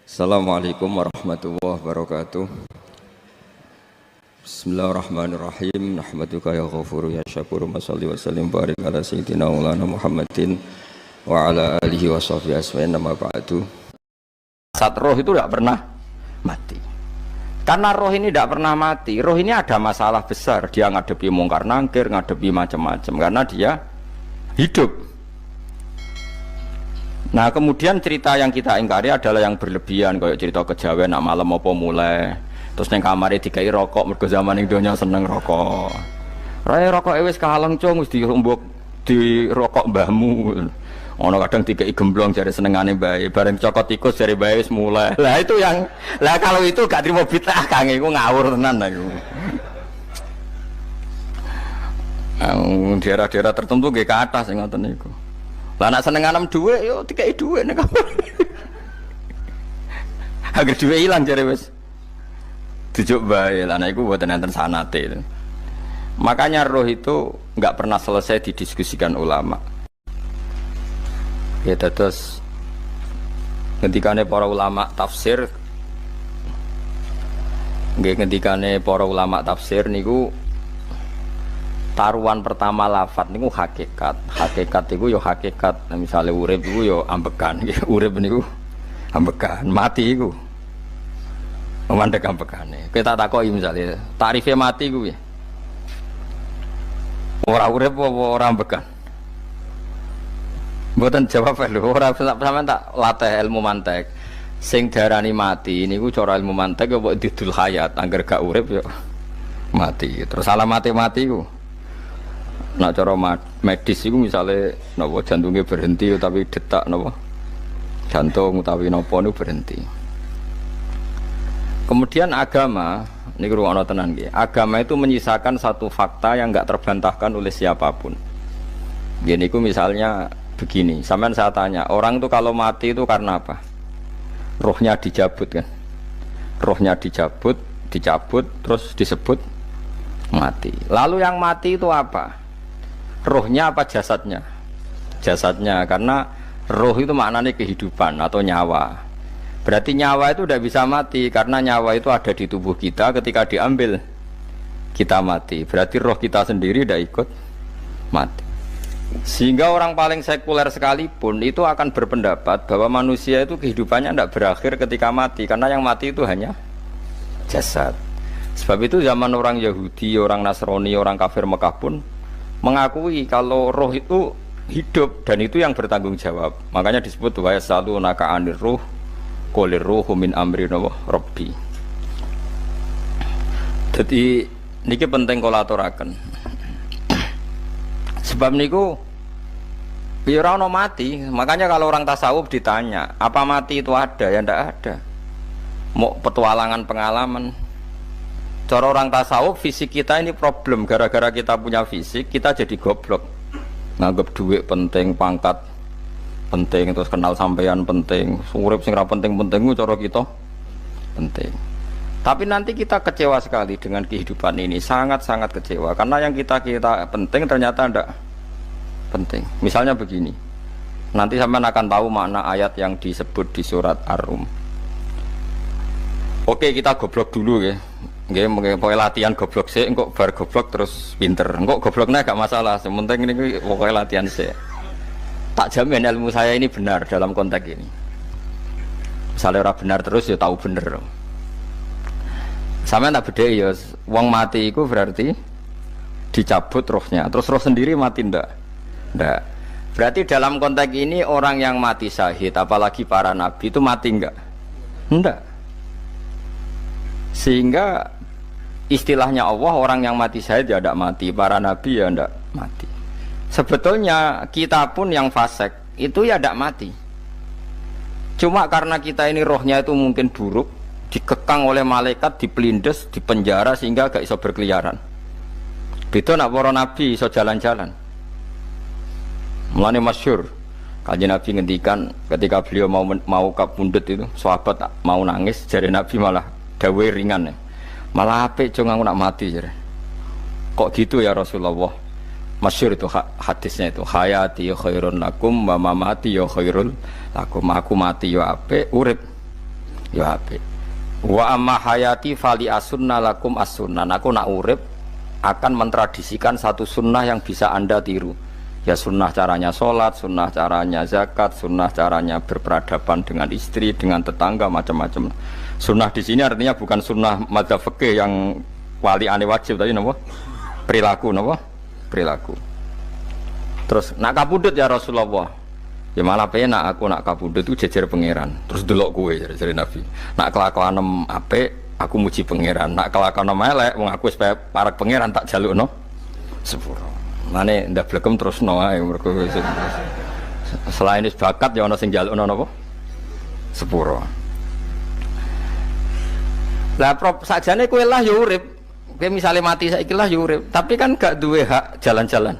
Assalamualaikum warahmatullahi wabarakatuh. Bismillahirrahmanirrahim. Nahmaduka ya ghafuru ya syakuru. Mashalli wa sallim barik ala sayyidina maulana Muhammadin wa ala alihi wa sahbihi asma'in nama ba'du. Saat roh itu tidak pernah mati. Karena roh ini tidak pernah mati. Roh ini ada masalah besar. Dia ngadepi mungkar nangkir, ngadepi macam-macam. Karena dia hidup. Nah kemudian cerita yang kita ingkari adalah yang berlebihan, kayak cerita kejawen nak malam apa mulai terus neng kamar dikai rokok mergo zaman ning donya seneng rokok. Raya rokok wis kahaleng cung wis dirumbuk di rokok mbahmu. Ono kadang dikai gemblong jare senengane bae, bareng cokot tikus jare bae wis mulai. Lah itu yang kalau itu gak trimo bid'ah Kang iku ngawur tenan iku. Daerah-daerah tertentu nggih ke atas sing ngoten niku. Lah nak seneng anam dhuwit yo dikai dhuwit nek kamar. Agar dhuwit ilang jare wis dijuk bae. Lah nek iku mboten enten sanate. Makanya roh itu enggak pernah selesai didiskusikan ulama. Ya terus ngendikane para ulama tafsir nggih ngendikane para ulama tafsir niku taruhan pertama lafat niku hakikat. Hakikat niku yo hakikat. Nah, misalnya urip niku yo ambekan. Urip niku ambekan, mati niku mandek ambekane. Kita takoki misalnya tarife mati ku piye? Ora urip apa ora ambekan? Mboten jawab lho, ora sampean tak latih ilmu mantek. Sing darani mati niku cara ilmu mantek yo didul hayat, angger gak urip yo mati. Terus alamate mati ku nak cara medis itu misalnya napa jantungnya berhenti tapi detak napa jantung utawi napa niku berhenti. Kemudian agama niku ruwono tenan nggih. Agama itu menyisakan satu fakta yang enggak terbantahkan oleh siapapun. Nggih niku misalnya begini, sampean saya tanya, orang itu kalau mati itu karena apa? Rohnya dicabut kan. Rohnya dicabut terus disebut mati. Lalu yang mati itu apa? Rohnya apa jasadnya? Jasadnya, karena roh itu maknanya kehidupan atau nyawa. Berarti nyawa itu tidak bisa mati karena nyawa itu ada di tubuh kita, ketika diambil kita mati. Berarti roh kita sendiri tidak ikut mati. Sehingga orang paling sekuler sekalipun itu akan berpendapat bahwa manusia itu kehidupannya tidak berakhir ketika mati, karena yang mati itu hanya jasad. Sebab itu zaman orang Yahudi, orang Nasrani, orang kafir Mekah pun mengakui kalau roh itu hidup dan itu yang bertanggung jawab. Makanya disebut wa yasalunaka 'anir ruh qul ruhu min amri rabbi. Jadi niki penting kula aturaken. Sebab niku ya ora ono mati. Makanya kalau orang tasawuf ditanya, apa mati itu ada? Ya ndak ada. Mau petualangan pengalaman. Cara orang tasawuf fisik kita ini problem, gara-gara kita punya fisik kita jadi goblok. Nganggep duit penting, pangkat penting, terus kenal sampean penting, urip sing ra penting-penting cara kita penting. Tapi nanti kita kecewa sekali dengan kehidupan ini, sangat-sangat kecewa karena yang kita penting ternyata ndak penting. Misalnya begini. Nanti sampean akan tahu makna ayat yang disebut di surat Ar-Rum. Oke, kita goblok dulu ya. Nggih, pokoke latihan goblok sik, engko bar goblok terus pinter. Engko gobloknya gak masalah, sementing ini pokoke latihan sik. Tak jamin ilmu saya ini benar dalam konteks ini. Misalnya ora benar terus ya tahu bener. Sampeyan tak bedheki ya, wong mati iku berarti dicabut rohnya. Terus roh sendiri mati ndak? Ndak. Berarti dalam konteks ini orang yang mati syahid, apalagi para nabi itu mati enggak? Ndak. Sehingga istilahnya Allah, orang yang mati syahid ya tidak mati, para nabi ya tidak mati. Sebetulnya kita pun yang fasik itu ya tidak mati. Cuma karena kita ini rohnya itu mungkin buruk, dikekang oleh malaikat, dipelindes, dipenjara sehingga gak iso berkeliaran. Beda nak para nabi iso jalan-jalan. Mulane masyhur Kanjeng Nabi ngendikan ketika beliau mau kabundut itu, sahabat mau nangis, jare Nabi malah dawe ringan ya. Malah apik cung aku nak mati jare. Kok gitu ya Rasulullah? Masyhur itu hadisnya itu, hayati khairun lakum wa mamati ya khairul lakum. Aku mati ya apik, urip Ya apik. Wa amma hayati fali asunna lakum as-sunnah. Aku nak urip akan mentradisikan satu sunnah yang bisa Anda tiru. Ya sunnah caranya sholat, sunnah caranya zakat, sunnah caranya berperadaban dengan istri, dengan tetangga, macam-macam. Sunnah di sini artinya bukan sunnah madzhab fikih yang wali ane wajib tadi, napa? Perilaku, napa? Perilaku. Terus nak kabudut ya Rasulullah. Ya malah penak aku nak kabudut itu jejer pangeran. Terus delok kowe jare Nabi. Nak kelakuan apik aku muji pangeran. Nak kelakuan elek wong aku wis parek pangeran tak jalukno sepuro. Mane ndak blekem terusno ae mergo selain wis bakat ya ana sing njalukno napa? Sepuro. Lah prop sakjane kowe lah ya urip. Kowe misale mati saiki lah ya urip, tapi kan gak duwe hak jalan-jalan.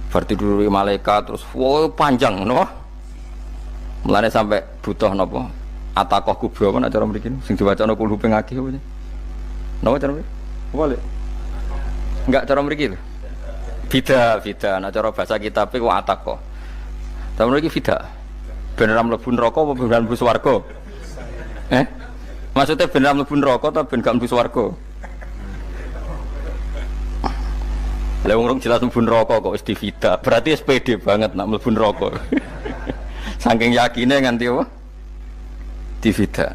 Berarti dulu malaikat terus wow panjang no. Mulane sampai butuh napa? Atakoh kubro apa nek cara mriki sing diwacana kulo ping akeh apa. Napa cara mriki? Boleh. Enggak cara mriki lho. Bida, nek cara bahasa kitab iku atakoh. Cara mriki bida. Ben ora mlebu neraka apa ben mlebu swarga? Maksudnya ben ora mlebu neraka ta ben gak mlebu swarga? Lah wong jelas mlebu neraka kok wis divida. Berarti SPD banget nak mlebu neraka. Saking yakine nganti apa? Divida.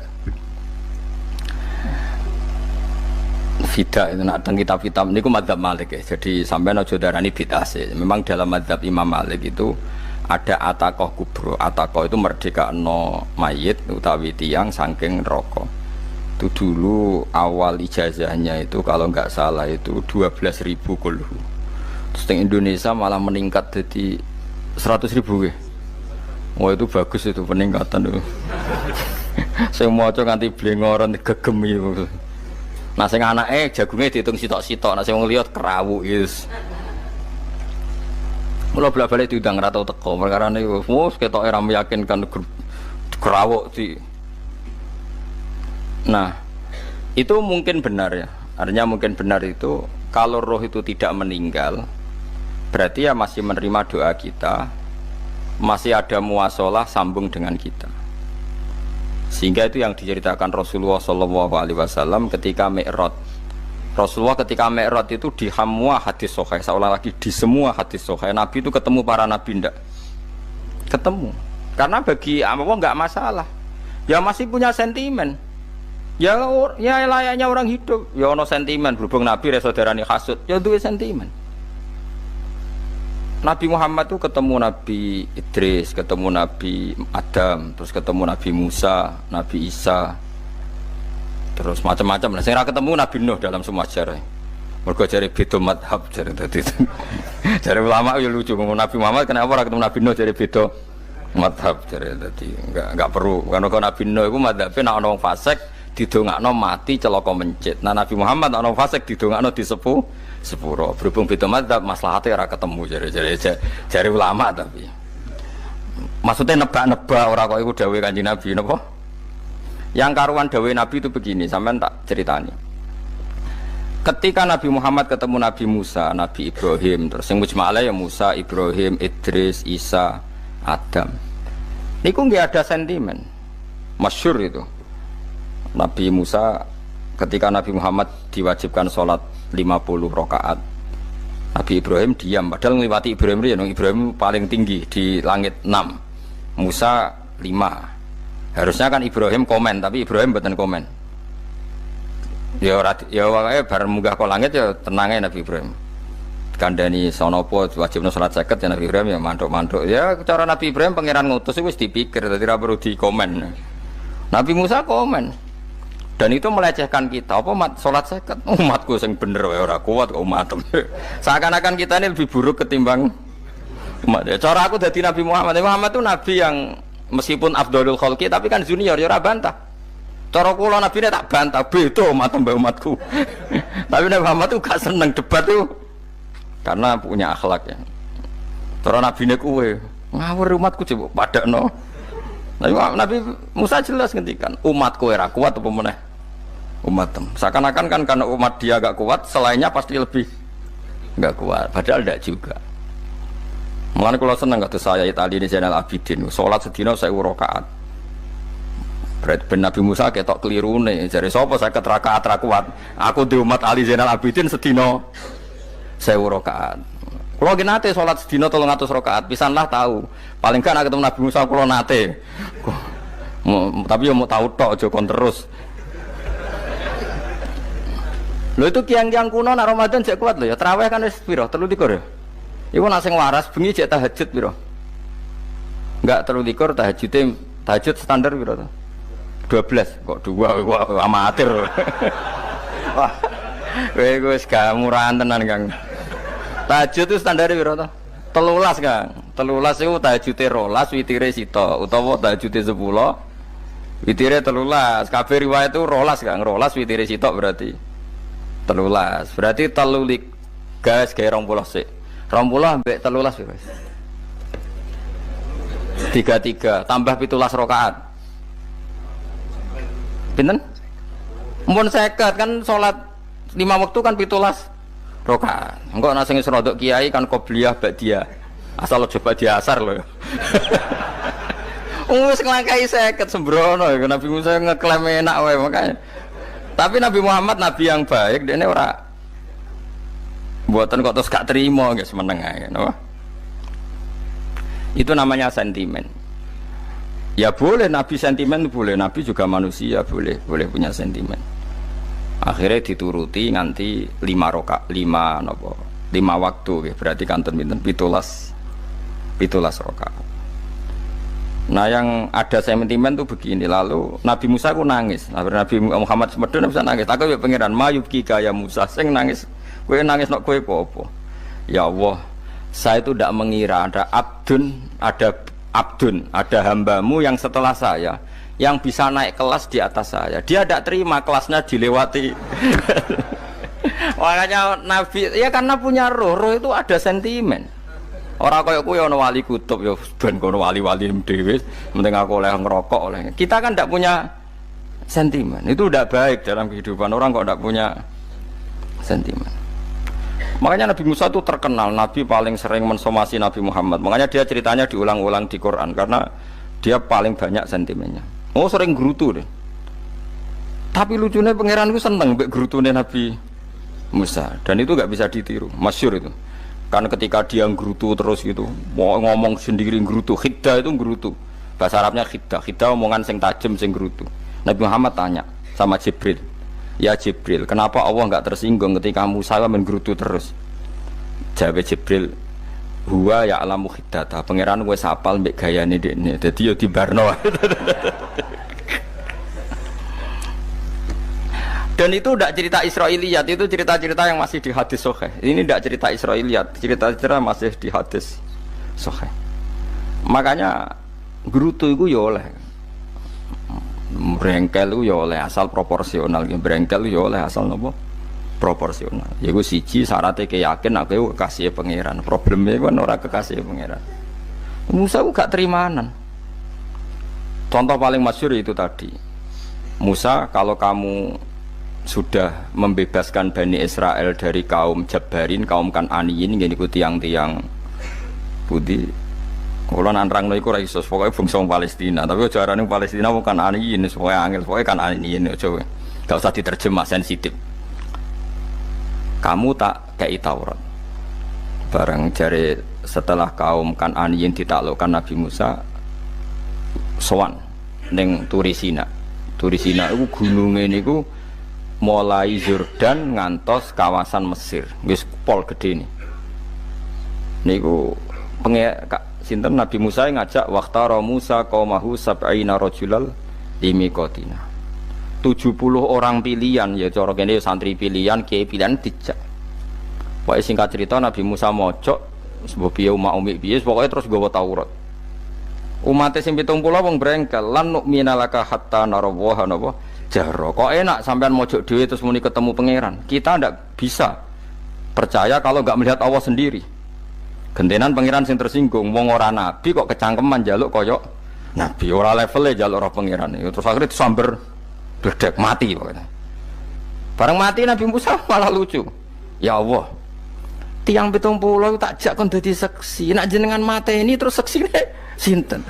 Vida itu nak teng kitab-kitab niku madzhab Malik ya. Jadi sampean aja darani bid'ah sih. Memang dalam madzhab Imam Malik itu ada atakoh kubro. Atakoh itu merdekakno mayit utawi tiyang saking neraka. Itu dulu awal ijazahnya itu kalau enggak salah itu 12.000 kulhu. Terus di Indonesia malah meningkat jadi 100.000 ya. Wah itu bagus itu peningkatan itu. Saya mau coba nganti blengoran gegem itu. Nah sing anake jagungnya dihitung sitok-sitok, nah sing wong liya kerawuk yes. Mula balik diundang ra tau teko, perkara niku wis ketoke ra meyakinkan kerawuk di. Nah, itu mungkin benar ya. Artinya mungkin benar itu kalau roh itu tidak meninggal, berarti ya masih menerima doa kita, masih ada muasalah sambung dengan kita. Sehingga itu yang diceritakan Rasulullah SAW ketika Mi'raj. Rasulullah ketika Mi'raj itu di semua hadis sahih, seolah lagi di semua hadis sahih Nabi itu ketemu para nabi ndak? Ketemu. Karena bagi Allah nggak masalah. Ya masih punya sentimen. Ya layaknya orang hidup. Ya ono sentimen berhubung Nabi saudarane hasud, ya duwe sentimen. Nabi Muhammad itu ketemu Nabi Idris, ketemu Nabi Adam, terus ketemu Nabi Musa, Nabi Isa, terus macam-macam. Nah, saya ketemu Nabi Nuh dalam semua sejarah. Mergo jare beda madhab jare tadi. Jare ulama ya lucu ngomong Nabi Muhammad kenapa ora ketemu Nabi Nuh jare beda madhab jare tadi. Enggak perlu. Karena Nabi Nuh iku madhabe nek ana wong fasik didongakno mati celaka mencit. Nah Nabi Muhammad ana fasik didongakno disepuh sepuro. Berhubung beda madzhab maslahatnya ora ketemu jare ulama tapi. Maksudnya nebak-nebak ora kok iku dawuhe Kanjeng Nabi napa? Yang karuan dawuhe Nabi itu begini, sampean tak ceritani. Ketika Nabi Muhammad ketemu Nabi Musa, Nabi Ibrahim, terus sing mujma'ala ya Musa, Ibrahim, Idris, Isa, Adam. Niku nggih ada sentimen. Masyhur itu. Nabi Musa ketika Nabi Muhammad diwajibkan sholat 50 rakaat, Nabi Ibrahim diam, padahal ngliwati Ibrahim paling tinggi di langit 6, Musa 5. Harusnya kan Ibrahim komen, tapi Ibrahim mboten komen. Ya wae bar munggah ke langit ya tenangnya Nabi Ibrahim. Kandhani sonopo wajibno salat 50 ya Nabi Ibrahim ya mantuk-mantuk. Ya cara Nabi Ibrahim pangeran ngutus wis dipikir dadi ora perlu dikomen. Nabi Musa komen. Dan itu melecehkan kita, apa sholat seket umatku yang bener ora kuat kok umat. Seakan-akan kita ini lebih buruk ketimbang umat. Cara aku dari Nabi Muhammad itu nabi yang meskipun afdhalul khalqi tapi kan junior ya ora bantah. Cara kula nabi ini tak bantah, beda umat mbak umatku. Tapi Nabi Muhammad itu gak seneng debat itu karena punya akhlak ya. Cara nabi ini kuwe ngawur umatku coba padakno. Nabi Musa jelas ngendikan umatku ora kuat apa meneh umat tem. Seakan-akan kan karena umat dia agak kuat, selainnya pasti lebih enggak kuat. Padahal tidak juga. Mulane kula seneng kados saya Itali ini Zainal Abidin, salat sedina 1000 rakaat. Berarti ben Nabi Musa ketok kelirune. Jare sapa 50 rakaat ra kuat. Aku di umat Ali Zainal Abidin sedina 1000 rakaat. Kula ki nate salat sedina 300 rakaat, pisanlah tahu. Paling kan nek ketemu Nabi Musa kula nate. Tapi yo mau tahu tok aja kon terus. Lho itu kiang-kiang kuno nek Ramadan jek kuat lho ya. Tarawih kan wis piro? 33 ya. Iku nek sing waras bengi jek tahajud piro? Enggak 33 tahajud standar piro to? 12 kok 2 amatir. Wah. Kowe wis gak murahan tenan, Kang. Tahajud itu standar piro to? 13, Kang. 13 iku tahajude 12, witire sita utawa tahajude 10. Witire 13. Kabeh riwayat itu 12, Kang. 12 witire sita berarti 13. Berarti 3 gas gawe 20 sik. 20 ambek 13 piro? 33 tambah 17 rakaat. Pinten? Mumpun 50 kan salat 5 waktu kan 17 rakaat. Engko ana sing wis rodok kiai kan qobliyah ba'diyah. Asal coba di asar lho. Wis nglangkai 50 sembrono ya Nabi Musa ngeklaim enak wae makanya. Tapi Nabi Muhammad nabi yang baik dene ora mboten kok terus gak terima guys meneng ae napa. Itu namanya sentimen. Ya boleh Nabi sentimen boleh, Nabi juga manusia boleh punya sentimen. Akhirnya dituruti nganti 5 waktu ya. Berarti kanten pinten 17 rakaat. Nah yang ada sentimen tuh begini, lalu Nabi Musa ku nangis. Nabi Muhammad semedon bisa nangis. Aku ya pangeran mayubki kaya Musa sing nangis. Kowe nangis nok kowe apa? Ya Allah, saya itu tidak mengira ada hambamu yang setelah saya yang bisa naik kelas di atas saya. Dia tidak terima kelasnya dilewati. Makanya Nabi ya karena punya roh itu ada sentimen. Orang kaya kuwi ana wali kutub ya ben kono wali-wali dhewe penting aku oleh ngerokok oleh. Kita kan tidak punya sentimen. Itu tidak baik dalam kehidupan orang kok tidak punya sentimen. Makanya Nabi Musa itu terkenal, Nabi paling sering mensomasi Nabi Muhammad. Makanya dia ceritanya diulang-ulang di Quran karena dia paling banyak sentimennya. Oh sering gerutu deh. Tapi lucunya pangeran itu seneng mbek gerutune Nabi Musa dan itu nggak bisa ditiru, masyhur itu. Karena ketika dia gerutu terus gitu, mau ngomong sendiri gerutu, khiddah itu gerutu. Bahasa Arabnya khiddah omongan sing tajem sing gerutu. Nabi Muhammad tanya sama Jibril. Ya Jibril, kenapa Allah enggak tersinggung ketika Musa menggerutu terus? Jawab Jibril, huwa ya'lamu khiddata. Pangeran wis hafal mbek gayane dekne. Dadi yo dibarno. Dan itu tidak cerita Israiliyat, itu cerita-cerita yang masih di hadis sahih. Ini tidak cerita Israiliyat, cerita-cerita masih di hadis sahih. Makanya gerutu itu ya oleh brengkel ya oleh asal proporsional, brengkel ya oleh asal nopo proporsional. Ya gue siji syaratnya keyakin aku kekasih pangeran. Problemnya kan orang kekasih pangeran. Musa gak terimanan. Contoh paling masyhur itu tadi. Musa, kalau kamu sudah membebaskan Bani Israel dari kaum Jabbarin, kaum Kan'aniyin, gini ku tiang-tiang budi. Kalau nantrang iku ora iso, pokoke bangsa Palestina, tapi aja arane Palestina bukan Kan'aniyin, pokoke angel, pokoke Kan'aniyin aja. Gak usah diterjemah sensitif. Kamu tak kei Taurat. Bareng jare setelah kaum Kan'aniyin ditaklukkan Nabi Musa sowan ning Turisina. Turisina iku gununge niku mulai Yordan ngantos kawasan Mesir. Wis pol gede nih. Niku sinten Nabi Musa ngajak waqtara Musa qaumahu sab'ina rajulal limiqatina. 70 orang pilihan ya cara kene santri pilihan, kiai pilihan dijak. Pokoke singkat cerita Nabi Musa mojok sebab piye umat umi piye pokoke terus nggawa Taurat. Umat sing 70 wong brengkel lan nu'mina laka hatta narawaha napa jahra. Kok enak sampean mojok dhewe terus muni ketemu pangeran. Kita ndak bisa percaya kalau enggak melihat Allah sendiri. Gentenan pangeran sing tersinggung, wong ora nabi kok kecangkeman njaluk koyok nabi, ora levele njaluk roh pangeran. Terus akhirnya disamber bledek mati pokoknya. Bareng mati Nabi Musa malah lucu. Ya Allah, tiang 70 tak jak kon dadi seksi. Nek jenengan mateni terus seksine sinten?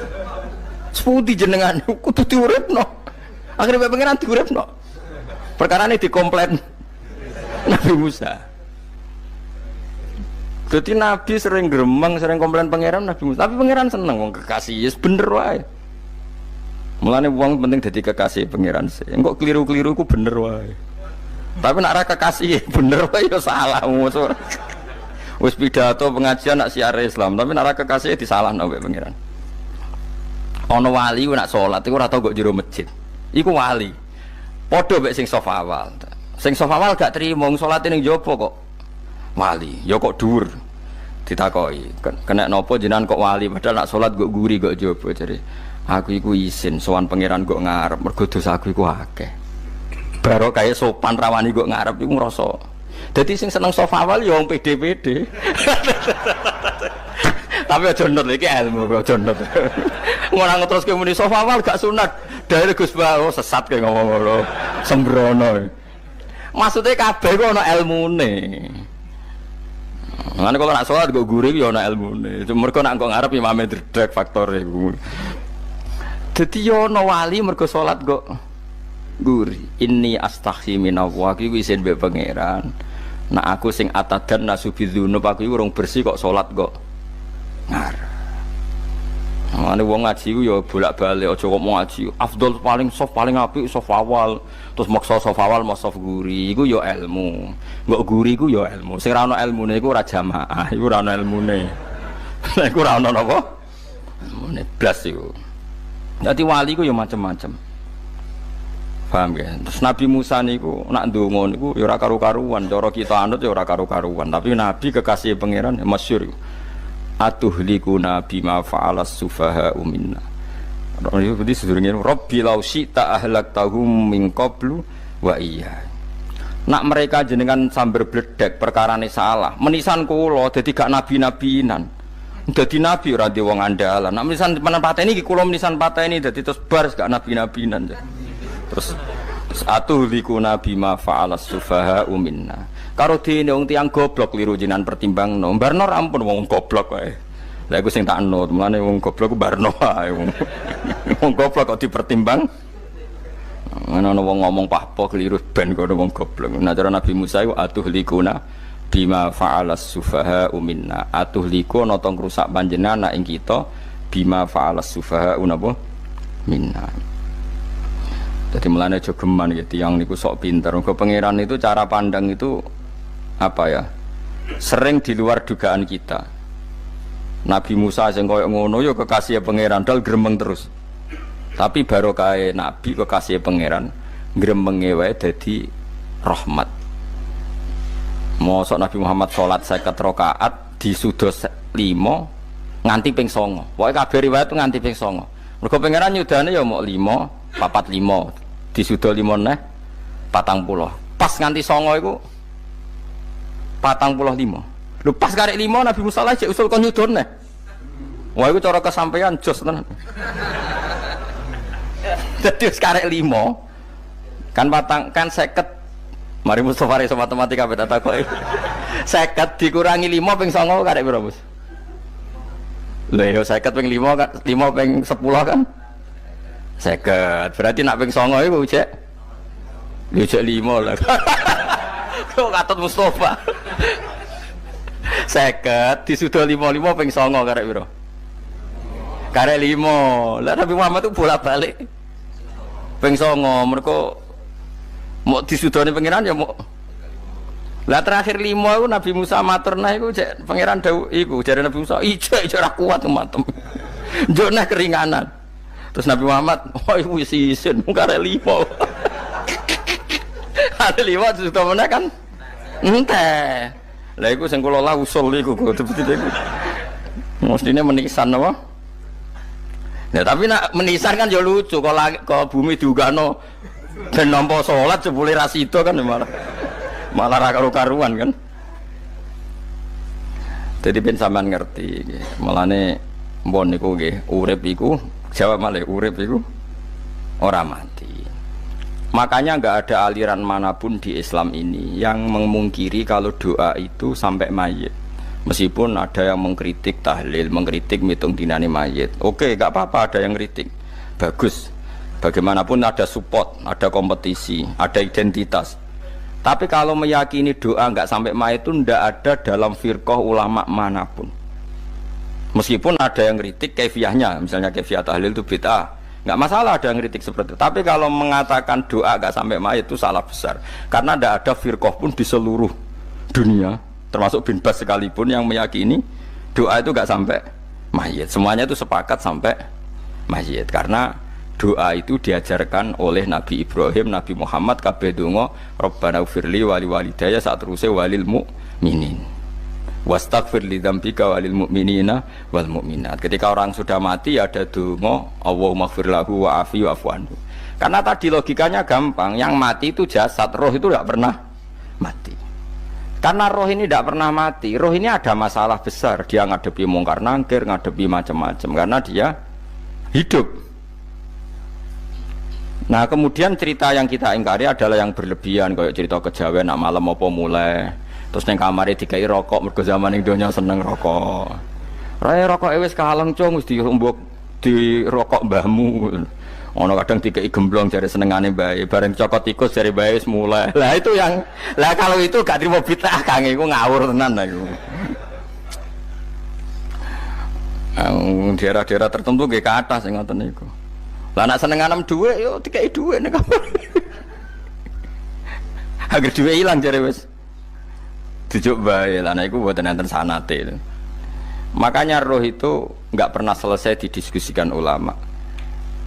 Sepundi jenengan kudu diuripno. Akhirnya pangeran diuripno. Perkarane dikomplain Nabi Musa. Jadi Nabi sering gremeng, sering komplain pangeran Nabi Musa. Tapi pangeran seneng wong kekasih, yes bener wae. Mulane wong penting dadi kekasih pangeran sih. Engko keliru-keliru ku bener wae. Tapi nak ra kekasih bener wae ya salah. Wis pidato pengajian nak siar Islam, tapi nak ra kekasih disalahno mbek pangeran. Ana wali ku nak salat iku ora tau kok jero masjid. Iku wali. Padha mbek sing saf awal. Sing saf awal gak trimo wong salate ning jaba kok. Wali, ya kok dhuwur. Ditakoki, kena napa jenengan kok wali padahal nak salat kok guri kok jaba jare. Aku iku isin sowan pangeran kok ngarep mergo dosaku iku akeh. Baro kaya sopan rawani kok ngarep iku ngrasa. Dadi sing seneng saf awal ya wong pede-pede. Tapi aja nut iki ilmu aja nut. Ora ngeteruske muni saf awal gak sunat. Dari Gus Bawo sesat kayak ngomong ngono. Sembrono. Maksudnya kabeh ku ana ilmune. Ngene kalau nak sholat gue gurih ya ana ilmune. Mergo nak kok ngarep imame dredeg faktore iku. Dadi yo ana wali mergo sholat kok gurih. Inni astaghfi minallah iki isin mbek pangeran. Nak aku sing atadan nasubidzunub aku iki urung bersih kok sholat kok ngarep. Ane wong ngaji ku ya bolak-balik aja kok mau ngaji. Afdol paling soft paling apik soft awal. Terus maksa soft awal mau soft guri iku ya ilmu. Mbok guri ku ya ilmu. Sing ora ana ilmune iku ora jamaah, iku ora ana ilmune. Lah iku ora ana napa? Ilmune blas iku. Dadi wali ku ya macam-macam. Paham ya? Terus Nabi Musa niku nak ndonga niku ya ora karu-karuan, cara kita anut ya ora karu-karuan, tapi Nabi kekasih pangeran ya masyhur iku. Atuhlikuna bima fa'alas sufaha minna. Jadi sedurunge Rabbi law syi'ta ahlaktahum min qablu wa iya. Nak mereka jenengan sambar bledek perkarane salah, menisan kula dadi gak nabi-nabinan. Dadi nabi ora di wong andalan. Nak menisan pateni iki kula menisan pateni dadi terus bar gak nabi-nabinan. Terus atuhlikuna bima fa'alas sufaha minna. Karo dene wong tiyang goblok liru jinan pertimbangno. Barno ampun wong goblok wae. Lah iku sing tak anut, mulane wong goblok ku barno wae. Wong goblok kok dipertimbang. Ana wong ngomong pahpo keliru ben kok wong goblok. Nah cara Nabi Musa iku atuhlikuna bima fa'alas sufaha minna. Atuhliku ana tong rusak panjenengan ing kita bima fa'alas sufaha napa minna. Jadi mulane aja geman gitu yang niku sok pinter. Mergo pangeran itu cara pandang itu apa ya? Sering di luar dugaan kita. Nabi Musa sing koyo ngono ya kekasih pangeran dal gremeng terus. Tapi barokah Nabi kekasih pangeran gremenge wae dadi rahmat. Mosok Nabi Muhammad salat 50 rakaat disudos 5 nganti ping 9. Pokoke kabeh riwayat nganti ping 9. Mergo pangeran nyudane ya mok 5, 45 disudo 5 neh 40. Pas nganti 9 iku 45. Lho pas karek 5 Nabi Musa lagi usul kon nyudon neh. Wah iku cara kesampaian jos tenan. Dadi wis karek 5 kan kan 50. Mari Mustofa iso matematika beda takoki. 50 dikurangi 5 ping 9 karek piro, Bos? Lha yo 50 ping 5 kan 5 ping 10 kan 50. Berarti nak ping 9 iku cek. Yo cek 5 lah. Kok katut Mustofa. 50 disudo 55 ping 9 karek piro? Karek 5. Lah Nabi Muhammad itu bolak-balik. Ping 9 mergo mau disudone pangeran ya mau. Lah terakhir 5 iku Nabi Musa matur nah iku cek pangeran dawuh iku jare Nabi Musa ijo ora kuat matem. Njuk nah keringanan. Terus Nabi Muhammad, oh iku wis isin karek 5. Ada 5 disudo meneh kan? Enteh. Lah iku sing kula lah usul iku betul-betul iku. Mestine menisan apa? Nah tapi nak menisan kan ya lucu kalau bumi diugano dan nampa salat jebule ra sida kan malah ra karo-karuan kan. Jadi ben sampean ngerti nggih. Mulane mbon niku nggih urip iku jawab malih urip iku ora mati. Makanya enggak ada aliran manapun di Islam ini yang memungkiri kalau doa itu sampai mayit. Meskipun ada yang mengkritik tahlil, mengkritik mitung dinane mayit. Oke, enggak apa-apa ada yang kritik. Bagus. Bagaimanapun ada support, ada kompetisi, ada identitas. Tapi kalau meyakini doa nggak sampai mayit itu ndak ada dalam firqah ulama manapun. Meskipun ada yang kritik kaifiahnya, misalnya kaifiah tahlil itu bid'ah, nggak masalah ada yang kritik seperti itu. Tapi kalau mengatakan doa nggak sampai mayit itu salah besar, karena ndak ada firqah pun di seluruh dunia, termasuk bin Bas sekalipun yang meyakini doa itu nggak sampai mayit. Semuanya itu sepakat sampai mayit, karena doa itu diajarkan oleh Nabi Ibrahim, Nabi Muhammad, kabeh donga Rabbana ufirli wali walidayya saat terusé walil mu'minin wastaghfir li dzambika walil mu'minina wal mu'minat. Ketika orang sudah mati ada donga Allahumma ighfir lahu wa afi wa'fu anhu. Karena tadi logikanya gampang, yang mati itu jasad, roh itu tidak pernah mati. Karena roh ini tidak pernah mati, roh ini ada masalah besar, dia ngadepi mungkar nangkir, ngadepi macam-macam karena dia hidup. Nah kemudian cerita yang kita ingkari adalah yang berlebihan, kayak cerita kejawen nak malam apa mulai terus neng kamare dikai rokok, mergo zaman ning donya seneng rokok. Raya rokok wis kaleng cung, wis dirumbuk di rokok mbahmu. Ono kadang dikai gemblong jare senengane bae, bareng cokot tikus jare bae wis mulai. Lah itu yang lah kalau itu gak trimo bid'ah Kang, iku ngawur tenan iku. Daerah-daerah tertentu nggih ke atas sing ngoten niku. Lah nak senenganem dhuwit yo dikai dhuwit nek kamar. Agar dhuwit ilang jare wis dijuk bae. Lah nek iku mboten enten sanate. Makanya roh itu enggak pernah selesai didiskusikan ulama.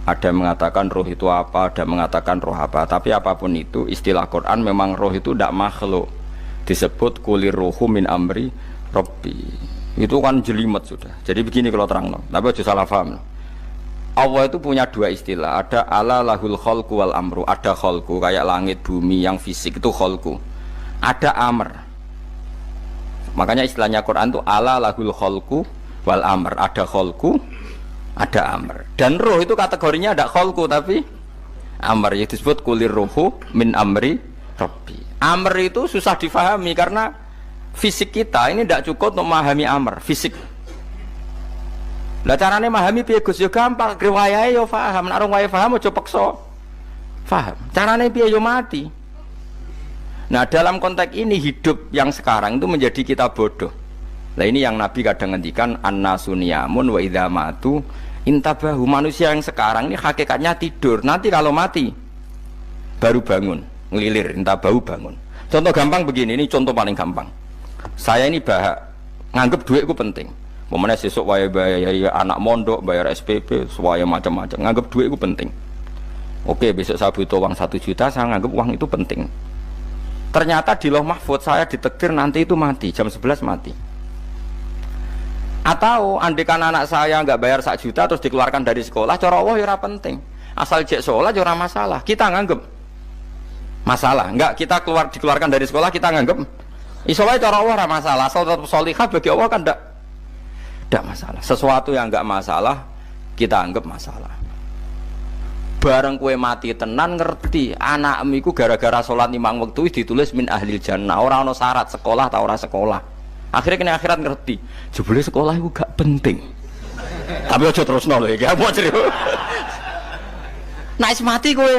Ada yang mengatakan roh itu apa, ada yang mengatakan roh apa. Tapi apapun itu istilah Quran memang roh itu tidak makhluk. Disebut kulir ruhu min amri rabbi. Itu kan jelimet sudah. Jadi begini kalau terang, tapi aja salah paham. Allah itu punya dua istilah, ada ala lahul khalqu wal amru, ada khalqu kayak langit bumi yang fisik itu khalqu, ada amr. Makanya istilahnya Quran itu ala lahul khalqu wal amr, ada khalqu, ada amr. Dan roh itu kategorinya ada khalqu tapi amr, yaitu disebut kulir ruhu min amri rabbi. Amr itu susah difahami karena fisik kita ini tidak cukup untuk memahami amr, fisik. Lah carane memahami piye Gus? Yo gampang, riwayahe yo paham, nek ora paham aja peksa. Paham. Carane piye yo mati. Nah, dalam konteks ini hidup yang sekarang itu menjadi kita bodoh. Nah, ini yang Nabi kadang ngendikan annasuniyamun wa idza matu intabahu. Manusia yang sekarang ini hakikatnya tidur. Nanti kalau mati baru bangun, ngelilir, intabahu bangun. Contoh gampang begini, ini contoh paling gampang. Saya ini nganggep duit itu penting. Momennya sesuk wae bayar anak mondok, bayar SPP, semuanya macam-macam. Nganggep duit itu penting. Oke, besok saya butuh uang 1 juta, saya nganggep uang itu penting. Ternyata di Lauh Mahfudz saya ditakdir nanti itu mati, jam 11 mati. Atau andekan anak saya nggak bayar 1 juta terus dikeluarkan dari sekolah, cara Allah ya ora penting. Asal jek sholat ya ora masalah. Kita nganggep masalah. Enggak, kita dikeluarkan dari sekolah kita nganggep iso wae cara Allah ora masalah. Asal tetap sholihah bagi Allah kan tidak masalah. Sesuatu yang enggak masalah kita anggap masalah. Bareng kue mati tenan ngerti anakmu iku gara-gara sholat 5 waktu ditulis min ahlil jannah. Ora ono syarat sekolah ta ora sekolah. Akhirnya kena akhirat ngerti. Jebule sekolah itu gak penting. Tapi aja terusno lho iki. Apa cerita? Nek mati kue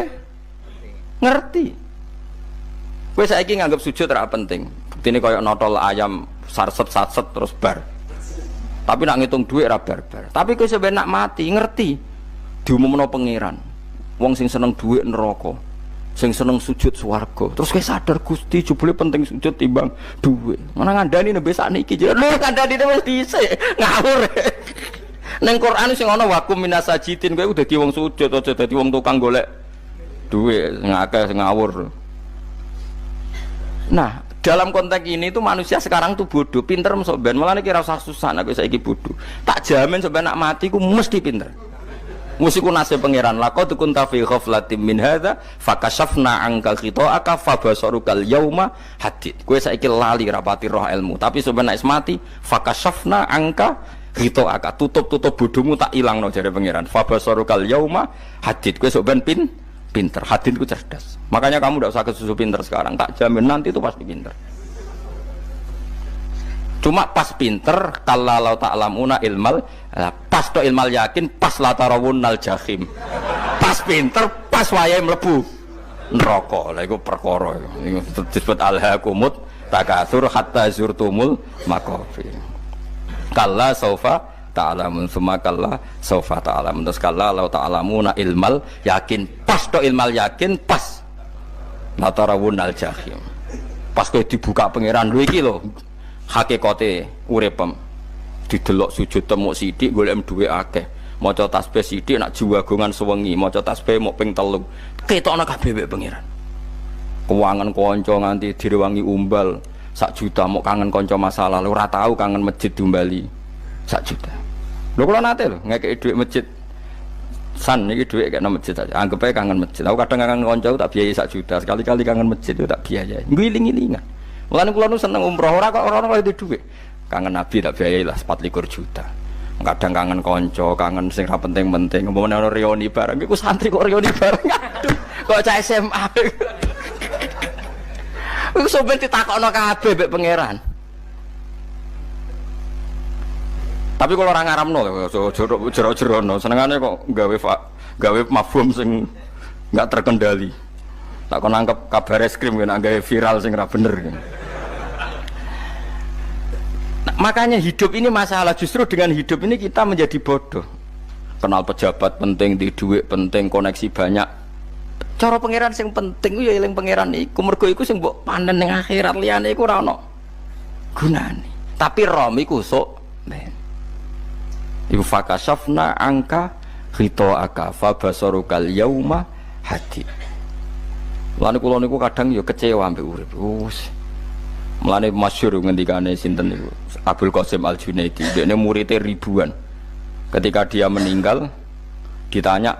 ngerti. Kue saiki nganggap sujud ora penting. Buktine koyo notol ayam sarset-sarset terus bar. Tapi nak ngitung duit ra bar-bar. Tapi kowe sampe nak mati ngerti diumumno pangeran. Wong sing seneng duit neraka, sing seneng sujud swarga. Terus kowe sadar Gusti jebule penting sujud timbang duit. Mana ngandani nembe sakniki jare lho kandhane wis dhisik. Ngawur. Ning Quran sing ana wakum minasajidin kowe udah dadi wong sujud aja dadi wong tukang golek duit ngakeh ngawur. Nah, dalam konteks ini tuh manusia sekarang tuh bodoh, pinter sok ben. Mulane kira usah susah nek saiki bodoh. Tak jamin sampai nak mati ku mesti pinter. Musiku nasib pangeran laqad kunta fi ghaflatin min hadza fakashafna anka khita'aka fabasarukal yauma hadid. Kowe saiki lali rapati roh ilmu, tapi sampai nek mati fakashafna angka khita'aka, tutup bodohmu tak ilangno jare pangeran. Fabasarukal yauma hadid. Kowe sok ben pinter, hadid itu cerdas. Makanya kamu tidak usah kesusu pinter sekarang, tak jamin nanti itu pasti pinter. Cuma pas pinter, kalau ta'lamuna ilmal, pas to ilmal yakin, pas la tarawunnal jahim. Pas pas pinter, pas wayahe mlebu neraka. Lha iku perkara iku disebut alhaakumut takatsur hatta zurtumul maqabir. Kalla saufa ta'lamun summa kalla saufa ta'lamun. Terus kalla law ta'lamuna ilmal yakin, pas to ilmal yakin, pas latarawunal jahim. Pas kowe dibuka pangeran lho iki lho hakikate uripem. Didelok sujud temuk sithik golek duwe akeh. Maca tasbih sithik nak jiwagongan sewengi, maca tasbih mok ping 3. Ketokno kabeh wek pangeran. Keuangan kanca nganti direwangi umbal 1 juta, mok kangen kanca masa lalu ora tau kangen masjid diumbali 1 juta. Lho kula nate lho ngekeki dhuwit masjid. San iki dhuwit kena masjid aja. Anggap ae kangen masjid. Aku kadang kangen kanca tak biayai 1 juta, sekali-kali kangen masjid itu tak biayai. Ngiling-ngilingan. Mulane kula nu seneng umroh ora kok ora itu dhuwit. Kangen Nabi tak biayai lah 24 juta. Kadang kangen kanca, kangen sing ra penting-penting. Umpamane ana reuni bareng iku santri kok reuni bareng. Aduh, kok cah SMA. Iku sampe ditakokno kabeh mbek pangeran. Tapi kalau orang ngaramno jero-jerono senengane kok gawe mafhum sing enggak terkendali. Tak kon nangkep kabar eskrim nek gawe viral sing ra bener. Nah, makanya hidup ini masalah, justru dengan hidup ini kita menjadi bodoh. Kenal pejabat penting, di duit penting, koneksi banyak. Cara pangeran sing penting ya eling pangeran iku, mergo iku sing mbok panen ning akhirat, liyane iku ora ono gunane. Tapi rom iku sok ben. Iku fakasafna angka ghita'aka fa basarukal yauma hadid. Lan kula niku kadang ya kecewa ambek urip. Mulane masyhur ngendikane sinten niku Abdul Qasim Al-Junaidi, dekne muridé ribuan. Ketika dia meninggal ditanya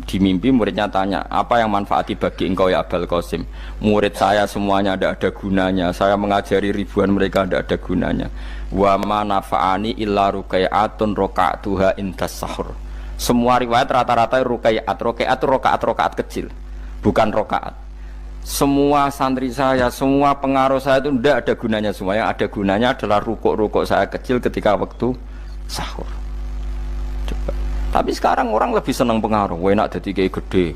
di mimpi, muridnya tanya, apa yang manfaati bagi engkau ya Abdul Qasim? Murid saya semuanya tidak ada gunanya, saya mengajari ribuan mereka tidak ada gunanya. Wa ma nafa'ani illa rukai'atun roka'atuha indas sahur. Semua riwayat rata-rata roka'at kecil, bukan rokaat. Semua santri saya, semua pengaruh saya itu tidak ada gunanya semua. Yang ada gunanya adalah rukuk-rukuk saya kecil ketika waktu sahur. Coba. Tapi sekarang orang lebih senang pengaruh. Enak dadi kiai gede.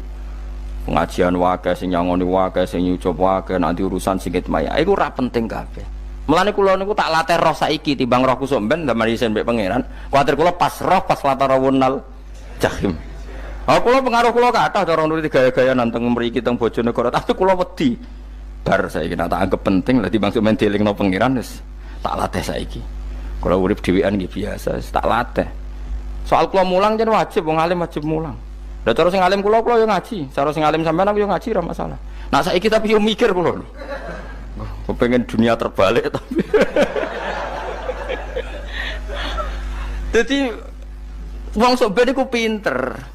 Pengajian wae sing nyangoni wae sing nyucup wae nanti urusan singkit maya. Iku ora penting kabeh. Mulane kula niku tak latih roh saiki timbang rohku sok ben zaman isen mbek pangeran. Kuwatir kula pas roh pas latarawunal jahim. Kula pengaruh kula kathah cara nuruti gaya-gaya nanteng mriki teng Bojonegoro, tapi kula wedi. Bar saiki tak anggap penting lah timbang sok men dielingno pangeran wis tak latih saiki. Kula urip dhewean nggih biasa, tak latih. Soal kula mulang jen wajib, wong alim wajib mulang. Lah cara sing alim kula yo ngaji, cara sing alim sampean aku yo ngaji ora masalah. Nah saiki tapi yo mikir kula. Kepengen dunia terbalik tapi. Jadi wong sok ben iku pinter.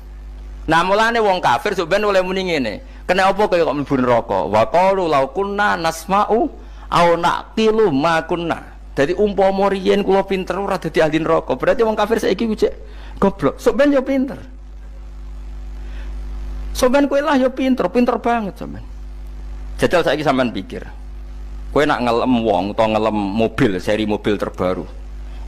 Nah mulane wong kafir sok ben oleh muni ngene. Kena apa kaya kok mlebu neraka? Wa qalu law kunna nasma'u aw naqilu ma kunna. Jadi umpama riyen kula pinter ora dadi ahli neraka, berarti wong kafir saiki cek goblok. Sok ben yo pinter. Sok ben kowe lah yo pinter banget sok ben. Jajal saiki sampean pikir. Kowe nak ngelem wong utawa ngelem mobil, seri mobil terbaru.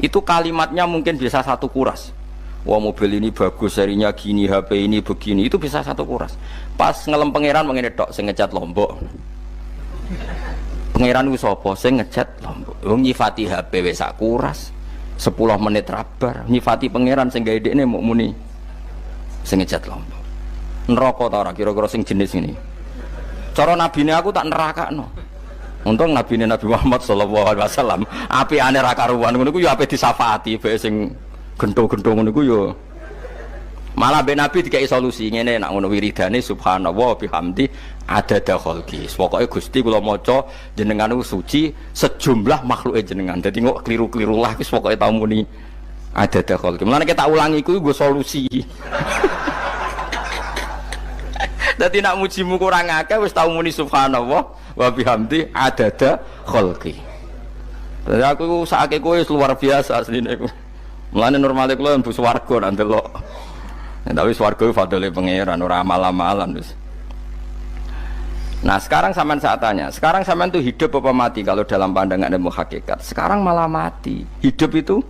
Itu kalimatnya mungkin bisa 1 kuras. Wah mobil ini bagus, serinya gini, HP ini begini, itu bisa 1 kuras. Pas ngelem pangeran mengene tok sing ngecat Lombok. Pangeran ku sapa sing ngecat Lombok? Wong nyifati HP wis sak kuras. 10 menit rabar, nyifati pangeran sing gawe dekne muk muni sing ngecat Lombok. Neraka ta ora kira-kira sing jenis ini? Cara nabine aku tak nerakakno. Untung nabine Nabi Muhammad sallallahu alaihi wasallam apikane ra karuan ngono ku ya ape disafaati bae sing gento-gento ngono ku yo. Malah ben Nabi dikai solusi ngene nek ngono wiridane subhanallah bihamdi adada khalqi. Pokoke Gusti kula maca jenengan suci sejumlah makhluke jenengan. Dadi kok kliru-kliru lah wis pokoke tau muni adada khalqi. Mulane kita ulangi iku nggo solusi. Dadi nak mujimu kurang akeh wis tau muni subhanallah wa bihamdi adada khalqi. Dadi aku sakake kowe luar biasa asline iku. Mulane normale kula mlebu swarga nang delok. Tapi swarga ku fadhole pangeran ora amal-amalan wis. Nah, sekarang sampean saat tanya, sekarang sampean tuh hidup apa mati kalau dalam pandangan ilmu hakikat? Sekarang malah mati. Hidup itu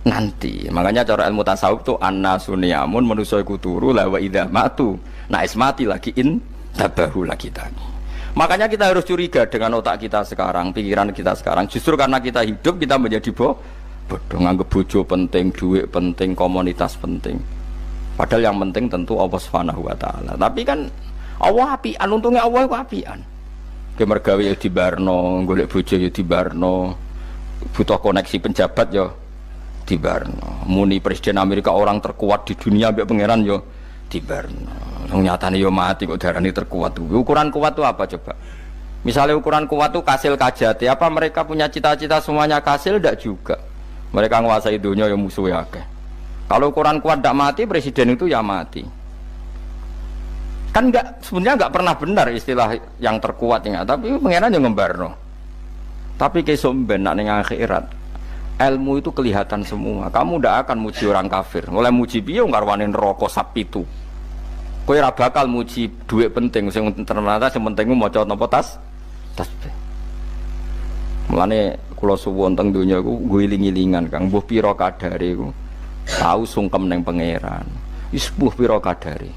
nanti. Makanya cara ilmu tasawuf tuh annasu niyamun manusa iku turu la wa idza matu Nah mati lagi tabahu lagi tadi. Makanya kita harus curiga dengan otak kita sekarang, pikiran kita sekarang. Justru karena kita hidup kita menjadi bodoh, nganggep bojo penting, duit penting, komunitas penting. Padahal yang penting tentu Allah Subhanahu wa taala. Tapi kan Allah apian, untungnya Allah itu apian. Ke mergawe ya dibarno, golek bojo ya dibarno. Butuh koneksi pejabat ya dibarno. Muni presiden Amerika orang terkuat di dunia mbek pangeran ya dibarno. Nyatane yo mati kok darani terkuat. Ukuran kuat itu apa coba? Misalnya ukuran kuat itu kasil kajati, apa mereka punya cita-cita semuanya kasil? Tidak juga. Mereka menguasai dunia yang musuhnya akeh. Kalau ukuran kuat tidak mati, presiden itu ya mati. Kan enggak, sebenarnya enggak pernah benar istilah yang terkuat ya, tapi pangeran yang ngembarno. Tapi kesomben nak ning akhirat, ilmu itu kelihatan semua. Kamu tidak akan muji orang kafir. Oleh muji piye ngarwani neraka sapi itu. Kowe ora bakal muji duit penting, sing ternyata sing penting maca napa tasbih. Mulane kula suwun teng donya iku ngiling-ilingan Kang, mbuh pira kadare iku tau sungkem ning pangeran. Wis mbuh pira kadare.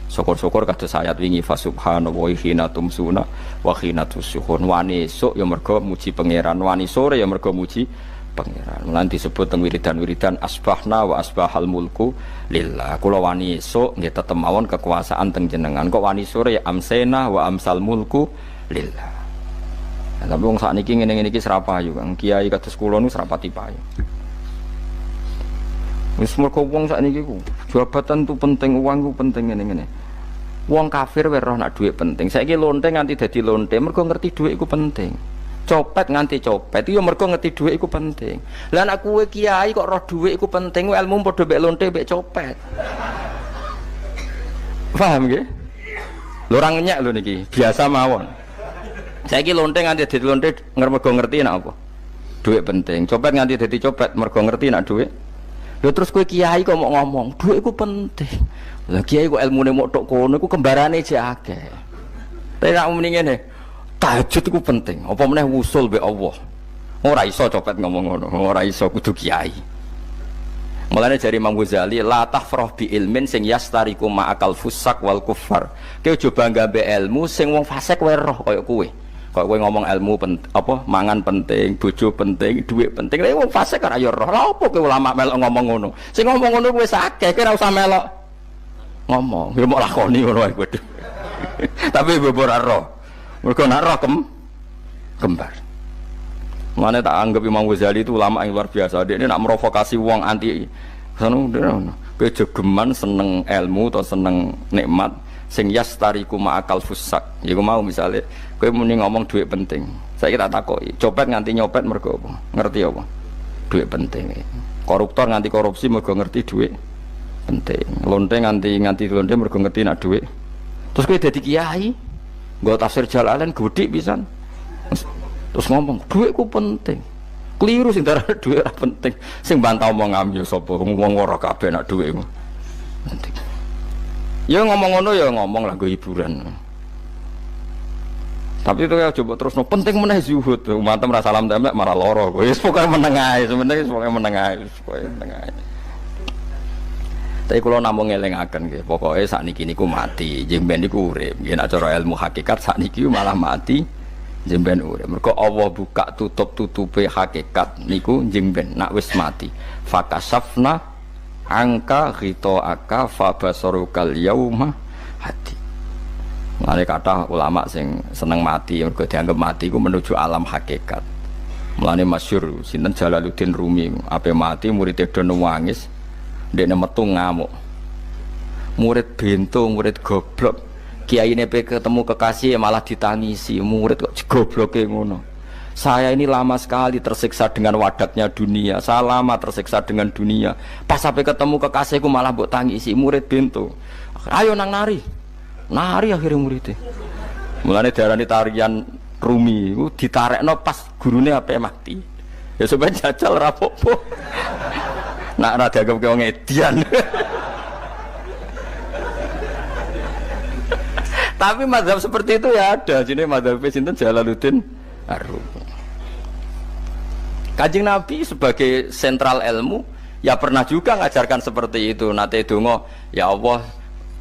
Syukur-syukur kados ayat wingi fa subhanallahi hina tumsuna wa hina tusyuhun. Wani esuk ya mergo muji pangeran, wani sore ya mergo muji pangeran. Mulane disebut teng wiridan-wiridan asbahna wa asbahal mulku lillah. Kula wani esuk nggih tetep mawon kekuasaan teng jenengan. Kok wani sore amsena wa amsal mulku lillah. Nah, tapi wong sakniki ngene-ngene iki serapayu Kang. Kiai kados kula nu serapati payu. Wis mergo wong sakniki ku jabatan tu penting, uang ku penting ngene-ngene. Wong kafir wae roh nak dhuwit penting. Saiki lonte nganti dadi lonte mergo ngerti dhuwit iku penting. Copet nganti copet itu ya mergo ngerti dhuwit iku penting. Lah nek kowe kiai kok roh dhuwit iku penting, ilmu padha mek lonte mek copet. Paham nggih? Lho ora ngenyek lho niki, biasa mawon. Saiki lonte nganti dadi lonte mergo ngerti nek apa? Dhuwit penting. Copet nganti dadi copet mergo ngerti nek dhuwit. Lho terus kowe kiai kok mau ngomong, dhuwit iku penting. Lah kiai kok ilmune mok tok kono iku kembarane jek akeh. Tapi nek muni ngene, tahajud itu penting, apa meneh wusul be Allah. Ora iso copet ngomong ngono, ora iso kudu kiai. Mulane jari Imam Ghazali, la tafrah bi ilmin sing yastariku ma'akal fusak wal kufar. Kowe aja bangga be ilmu sing wong fasik wae roh kaya kowe. Kaya kowe ngomong ilmu apa mangan penting, bojo penting, dhuwit penting. Lah wong fasik ora ya roh. Lah apa kowe ulama melok ngomong ngono? Sing ngomong ngono kowe akeh, kowe ora usah melok ngomong. Ya mok lakoni ngono wae kowe. Tapi ora roh. Mereka nak roh kembar. Mana tak anggap Imam Ghazali itu ulama yang luar biasa. Dia ini nak merovokasi uang anti. Kejegeman seneng ilmu atau seneng nikmat. Sing yastariku ma'akal fusak. Ya aku mau misalnya, kau muni ngomong duit penting. Saya tak takoi. Copet nganti nyopet mergo apa? Ngerti apa? Duit penting. Koruptor nganti korupsi mergo ngerti duit penting. Lonte nganti lonte mergo ngerti nak duit. Terus kau jadi kiai. Gak tafsir Jalalain gede pisan. Terus ngomong, duitku penting. Keliru sing darah duit ora penting. Sing bantah omong am yo sapa? Wong ora kabeh nak duitmu. Penting. Ya ngomong ngono ya ngomong lah go hiburan. Tapi itu ya coba terus no penting meneh zuhud. Umatem ra salam templek marah loro. Wis pokoke meneng ae, sebenarnya pokoke meneng ae, pokoke meneng ae. Tapi kalau namung ngelingaken nggih, pokoke sakniki niku mati, jemben niku urip. Nggih nek cara ilmu hakikat sakniki malah mati, jemben urip. Mergo Allah buka tutup-tutupe hakikat niku jemben nak wis mati. Fakasafna angka ghitaaka fabasarukal yauma hadi. Mulane kathah ulama sing seneng mati mergo dianggap mati iku menuju alam hakikat. Mulane masyhur sinten Jalaluddin Rumi, ape mati murid do nangis. Dekne metu ngamuk. Murid bento, murid goblok. Kiai ini ketemu kekasih malah ditangisi. Murid kok gobloke ngono. Saya ini lama sekali tersiksa dengan wadatnya dunia. Saya lama tersiksa dengan dunia. Pas sampai ketemu kekasihku malah mbok tangisi. Murid bento. Ayo nang nari. Nari akhirnya muridnya. Mulane diarani tarian Rumi iku ditarekno pas gurune ape mati. Ya sampeyan jajal ra apa-apa. Nak ora dianggap wong edian. Tapi mazhab seperti itu ya ada. Jenenge mazhab sinten Jalaluddin Ar-Rumi. Kanjeng Nabi sebagai sentral ilmu ya pernah juga ngajarkan seperti itu. Nate donga, ya Allah,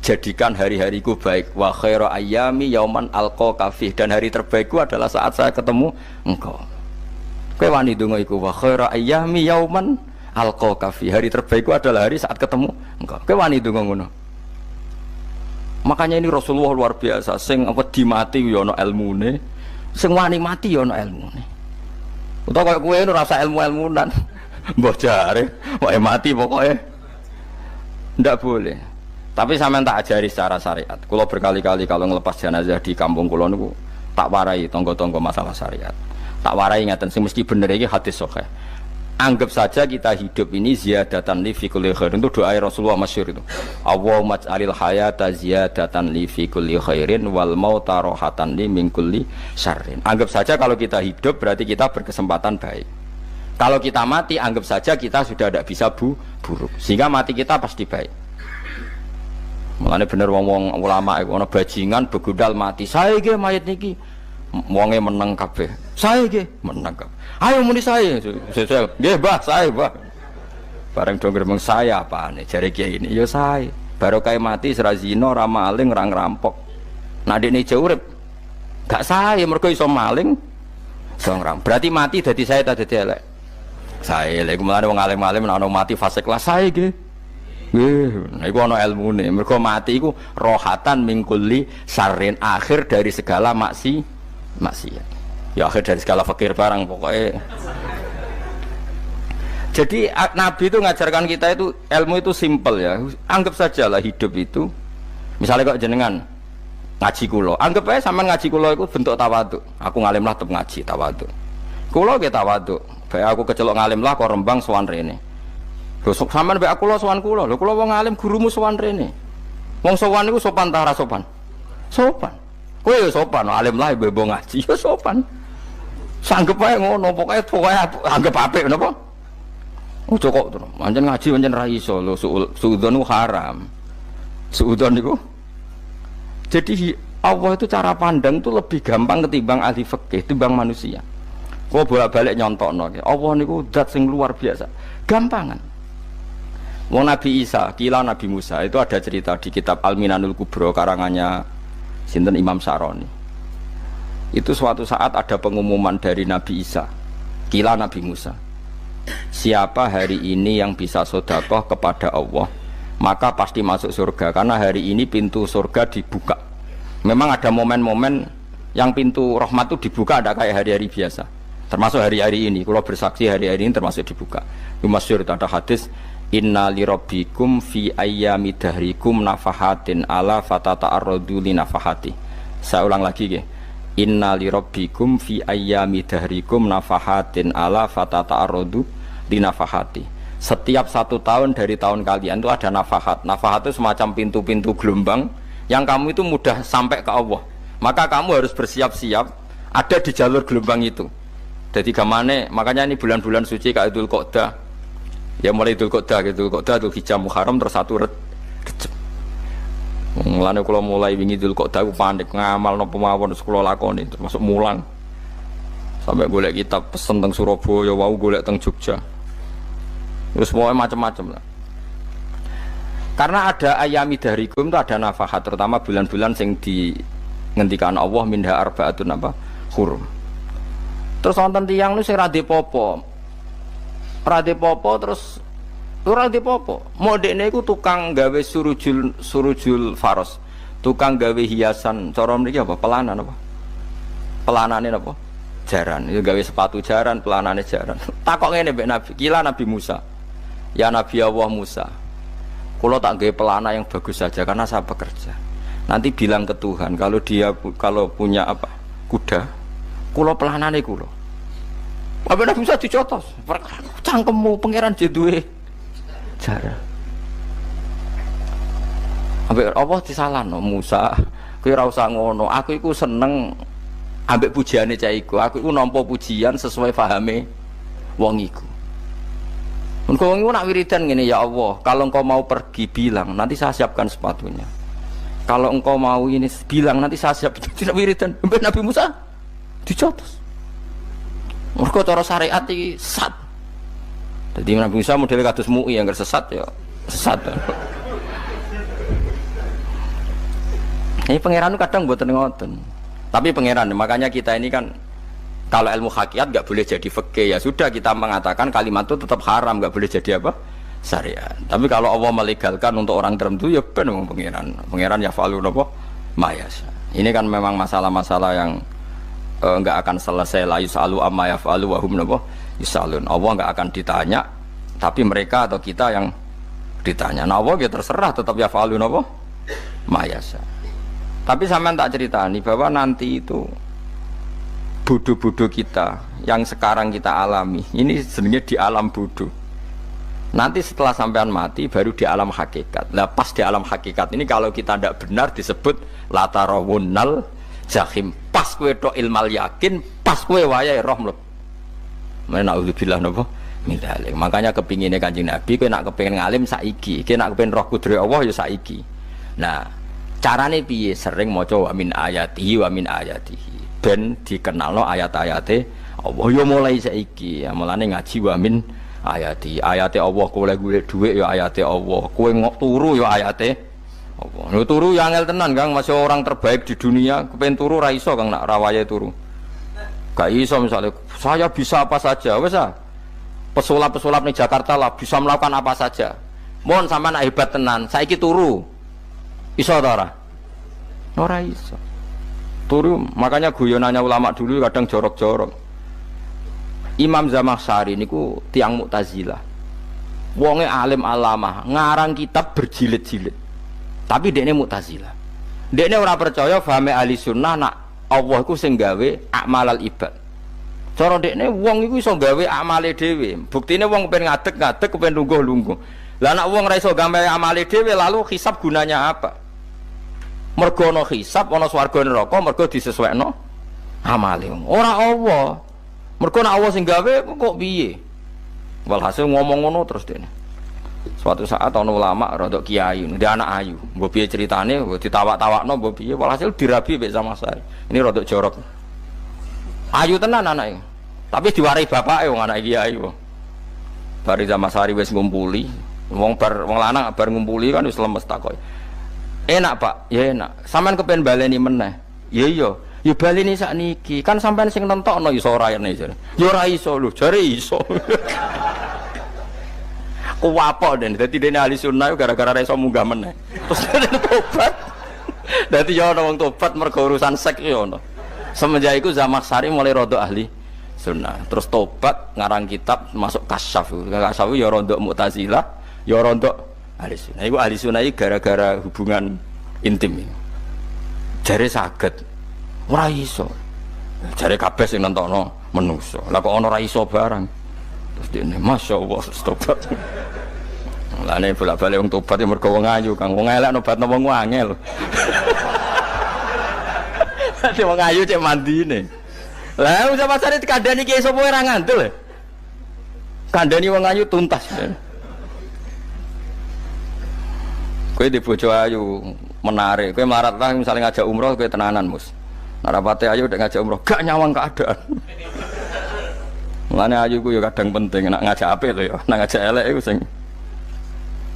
jadikan hari-hariku baik. Wa khairu ayyami yauman alqaka fi, dan hari terbaikku adalah saat saya ketemu engkau. Kowe wani donga iku, wa khairu ayyami yauman alqaka fi, hari terbaikku adalah hari saat ketemu engkau. Kowe wani donga ngono. Makanya ini Rasulullah luar biasa, sing wedi mati ya ana ilmune, sing wani mati ya ana ilmune. Utawa kaya kowe rasa ilmu-ilmunan. Mbah jare, wae mati pokoknya ndak boleh. Tapi sampean tak ajari secara syariat. Kula berkali-kali kalau ngelepas jenazah di kampung kula niku tak warai tonggo-tonggo masalah syariat. Tak warai ngaten sing mesti bener iki hadis sahih. Anggap saja kita hidup ini ziyadatan li fi kulli khairin, itu doa Rasulullah masyhur itu. Allahumma ij'alil hayata ziyadatan li fi kulli khairin wal mauta rahatan li min kulli syarrin. Anggap saja kalau kita hidup berarti kita berkesempatan baik. Kalau kita mati anggap saja kita sudah tidak bisa buruk. Sehingga mati kita pasti baik. Mulane bener wong-wong ulama iku ana bajingan begudal mati. Saya nggih mayit niki. Wonge meneng kabeh. Saya nggih meneng kabeh. Ayo muni saya. Nggih, Mbah, saya, Mbah. Bareng do gremeng saya apane jare kiai ini. Ya saya. Barokah mati ora zina, ora maling, ora ngrampok. Nek dekne ijo urip gak saya mergo iso maling, iso ngrampok. Berarti mati dadi saya ta dadi elek. Saya lek mulane wong alim-alim nek ana mati fase kelas saya nggih. Nggih, iku ana ilmune. Mergo mati iku rohatan mingkuli syarrin, akhir dari segala maksiat. Ya akhir dari segala fakir barang pokoknya. Jadi Nabi itu ngajarkan kita itu ilmu itu simpel ya. Anggap saja lah hidup itu. Misalnya kok jenengan ngaji kulo, anggap aja sampean ngaji kulo itu bentuk tawaduk. Aku ngalim lah tetep ngaji tawaduk. Kulo ge tawaduk. Bae aku kecelok ngalim lah kok Rembang sowan rene. Lho sampean bae aku lo sowan kulo. Lho kulo wong ngalim gurumu sowan rene. Wong sowan niku sopan ta ora sopan? Sopan. Kowe ya sopan, alim lah bebo ngaji ya sopan. Sanggep ae ngono, pokoknya anggap apik napa? Ojo kok to. Pancen ngaji pancen ra iso lho, suudzon ku haram. Suudzon niku. Jadi Allah itu cara pandang itu lebih gampang ketimbang ahli fikih, timbang manusia. Kok bolak-balik nyontokno. Allah niku zat sing luar biasa. Gampangan. Wong Nabi Isa, kila Nabi Musa itu ada cerita di kitab Al-Minanul Kubra karangannya sinten Imam Saroni. Itu suatu saat ada pengumuman dari Nabi Isa, kila Nabi Musa. Siapa hari ini yang bisa sedekah kepada Allah, maka pasti masuk surga. Karena hari ini pintu surga dibuka. Memang ada momen-momen yang pintu rahmat itu dibuka, ada kayak hari-hari biasa. Termasuk hari-hari ini. Kalau bersaksi hari-hari ini termasuk dibuka. Itu masyhur ada hadis. Inna lirabbikum fi ayyami dahrikum nafahatin ala fatata'arradu li nafahati. Saya ulang lagi ya. Inna lirabbikum fi ayyami dahrikum nafahatin ala fatata'arradu li nafahati. Setiap 1 tahun dari tahun kalian itu ada nafahat. Nafahat itu semacam pintu-pintu gelombang yang kamu itu mudah sampai ke Allah. Maka kamu harus bersiap-siap ada di jalur gelombang itu. Jadi gamane, makanya ini bulan-bulan suci kayak Dzul Qa'dah. Ya mulai Dzul Qa'dah, Dzul Hijjah, Muharram terus 1 Rejab. Mulane kula mulai wingi Dzul Qa'dah aku panik ngamal napa mawon kula lakoni termasuk mulang. Sampai golek kitab pesen teng Surabaya, wau golek teng Jogja. Terus semuanya macam-macam lah. Karena ada ayami dahrikum itu ada nafahat, terutama bulan-bulan sing di ngendikan Allah minha arbaatun apa? Hurum. Terus wonten tiyang nu sing ra dipopo. Ra dipopo terus ora dipopo. Modene iku tukang gawe surujul faros. Tukang gawe hiasan, cara mriki apa? Pelanan apa? Pelanane apa? Jaran. Itu gawe sepatu jaran, pelanane jaran. Takok ngene mbek Nabi, kila Nabi Musa. Ya Nabi Allah Musa. Kalau tak gawe pelana yang bagus saja karena saya bekerja. Nanti bilang ke Tuhan kalau punya apa? Kuda. Kulo pelanane kulo. Apa Nabi Musa dicotos? Cangkemmu pangeran duwe jaran. Apa disalahno Musa? Kowe ora usah ngono. Aku iku seneng ambek pujiane cah iku. Aku iku nampa pujian sesuai pahame wong iku. Engkau wong iku nak wiridan ngene, ya Allah, kalau engkau mau pergi bilang, nanti saya siapkan sepatunya. Kalau engkau mau ini bilang, nanti saya siap. Tidak wiridan. Mbak Nabi Musa dicotos. Mergo cara syariat iki sesat. Jadi Nabi Musa model kados MUI yang sesat ya sesat. Ini pangeran kadang mboten ngoten. Tapi pangeran, makanya kita ini kan kalau ilmu hakikat nggak boleh jadi fikih, ya sudah kita mengatakan kalimat itu tetap haram, nggak boleh jadi apa? Syariat. Tapi kalau Allah melegalkan untuk orang tertentu, ya benar pangeran. Pangeran ya falu nopo mayasa. Ini kan memang masalah-masalah yang nggak akan selesai. La yusalu amma yafalu wa hum nopo yusalun. Allah nggak akan ditanya, tapi mereka atau kita yang ditanya. Nah Allah ya terserah, tetap ya falu nopo mayasa. Tapi sampean tak ceritani bahwa nanti itu bodoh-bodoh kita yang sekarang kita alami ini sebenarnya di alam bodoh. Nanti setelah sampean mati baru di alam hakikat. Lah pas di alam hakikat ini kalau kita tidak benar disebut latarawunnal jahim. Pas kowe tok ilmal yakin, pas kowe wayahe roh mleb. Naudzubillah napa min dzalik. Makanya kepingine Kanjeng Nabi kowe nak kepengin ngalim saiki, kowe nak kepengin roh kudrat Allah ya saiki. Nah, carane piye? Sering maca wa min ayatihi wa min ayatihi. Ben dikenalno ayat-ayate Allah ya mulai saiki. Ya mulane ngaji wa min ayati Allah, kowe golek dhuwit ya ayate Allah, kowe ngok turu ya ayate Allah. Lho turu ya angel tenan Kang, masih orang terbaik di dunia kepen turu ra iso Kang nak rawaye turu. Gak iso misalnya saya bisa apa saja wis ah. Pesulap-pesulap ning Jakarta lah bisa melakukan apa saja. Mohon sampean hebat tenan, saiki turu. Iso ta ora? Ora iso. Turu, makanya guyonannya ulama dulu kadang jorok-jorok. Imam Zamakhsyari niku tiang Mu'tazilah. Wonge alim alamah, ngarang kitab berjilid-jilid. Tapi dekne Mu'tazilah. Dekne ora percaya fahame ahli sunnah nak Allah iku sing gawe akmalal ibad. Cara dekne wong iku iso gawe amale dhewe. Buktine wong kepen ngadeg-ngadeg, kepen lungguh-lungguh. Lah nek wong ora iso gawe amale dhewe lalu hisab gunanya apa? Mergo ana hisab, ana swarga neraka, mergo disesuaikno amale. Ora Allah. Mergo nek Allah sing gawe kok piye? Walhasil ngomong ngono terus dene. Suatu saat ana ulama rodok kiai, dia anak ayu. Mbok piye ceritane, mbok ditawak-tawakno mbok piye, walhasil dirabi mek Zamakhsyari. Ini rodok jorok. Ayu tenan anake. Tapi diwarai bapake wong anak kiai wong. Bari Zamakhsyari wis ngumpuli, wong lanang bar ngumpuli kan wis lemes takoki. Enak Pak, ya enak. Sampean kepen baleni meneh. Ya iya. Ya baleni sakniki. Kan sampean sing nentokno iso ora ene jare. Ya ora iso lho, jare iso. Kuwapo den. Dadi dene ahli sunnah gara-gara ora iso munggah meneh. Terus tobat. Dadi ya ana wong tobat mergo urusan sek ya ono. Semenjak iku Zamakhsyari mulai rodok ahli sunnah. Terus tobat ngarang kitab masuk kasyaf. Kasyaf ya rodok Mu'tazilah, ya rodok ahli sunnah. Iku ahli sunnah gara-gara hubungan intim. Jare saged ora iso. Jare kabeh sing nentokno menungso. Lah kok ana ora iso barang. Terus dene masyaallah tobat. Lah nek bolak-balik wong tobat ya mergo wong ayu, Kang. Wong elek nobatno wong angel. Dadi wong ayu cek mandine. Lah usah pasare dikandani ki sapa ora ngandel. Kandani wong ayu tuntas. Kowe di bojo ayu menarik, kowe melarat lah misalnya ngajak umroh kowe tenanan mus. Narapate ayu udah ngajak umroh gak nyawang keadaan. Mulane ayu ku ya kadang penting nak ngajak apik lho ya, nak ngajak elek iku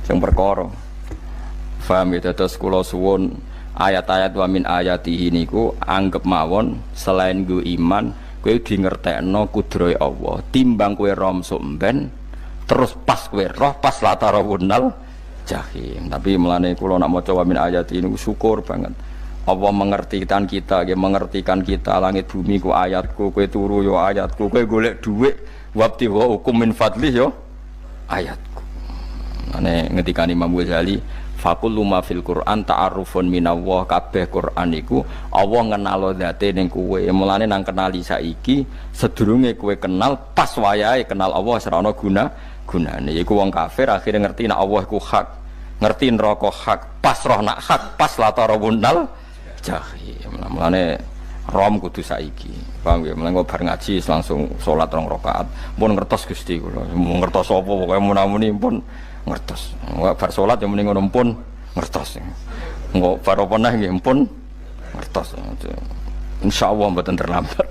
sing perkara. Paham ya, terus kula suwun ayat-ayat wa min ayatihi niku anggap mawon selain go iman kowe di ngertekno kudrohe Allah timbang kowe rom somben terus pas kowe roh pas latarawunnal jahim. Tapi mulane kula nak maca wa min ayatihi niku syukur banget. Allah mengertikan kita, dia mengertikan kita langit bumi ku ayatku, kowe turu yo ayatku, kowe golek dhuwit wabti wa hukum min fadlih yo ayatku. Ane ngendikane Imam Ghazali, faqul ma fil Qur'an ta'arufun minallah, kabeh Qur'an iku Allah ngenalo zate ning kowe. Mulane nang kenali saiki sedurunge kowe kenal pas wayahe kenal Allah ora ana gunane. Iku wong kafir akhirnya ngerti nek Allah iku hak, ngerti neraka hak, pas roh nak hak, pas latarawunnal jahim. Mulane rom kudu saiki. Paham ya? Mulane bar ngaji langsung salat 2 rakaat. Pun ngertos Gusti kula. Mun ngertos apa pokoke munamuni pun ngertos. Bar salat ya muni ngono pun ngertos. Engko bar apa neh nggih pun ngertos. Insyaallah mboten terlambat.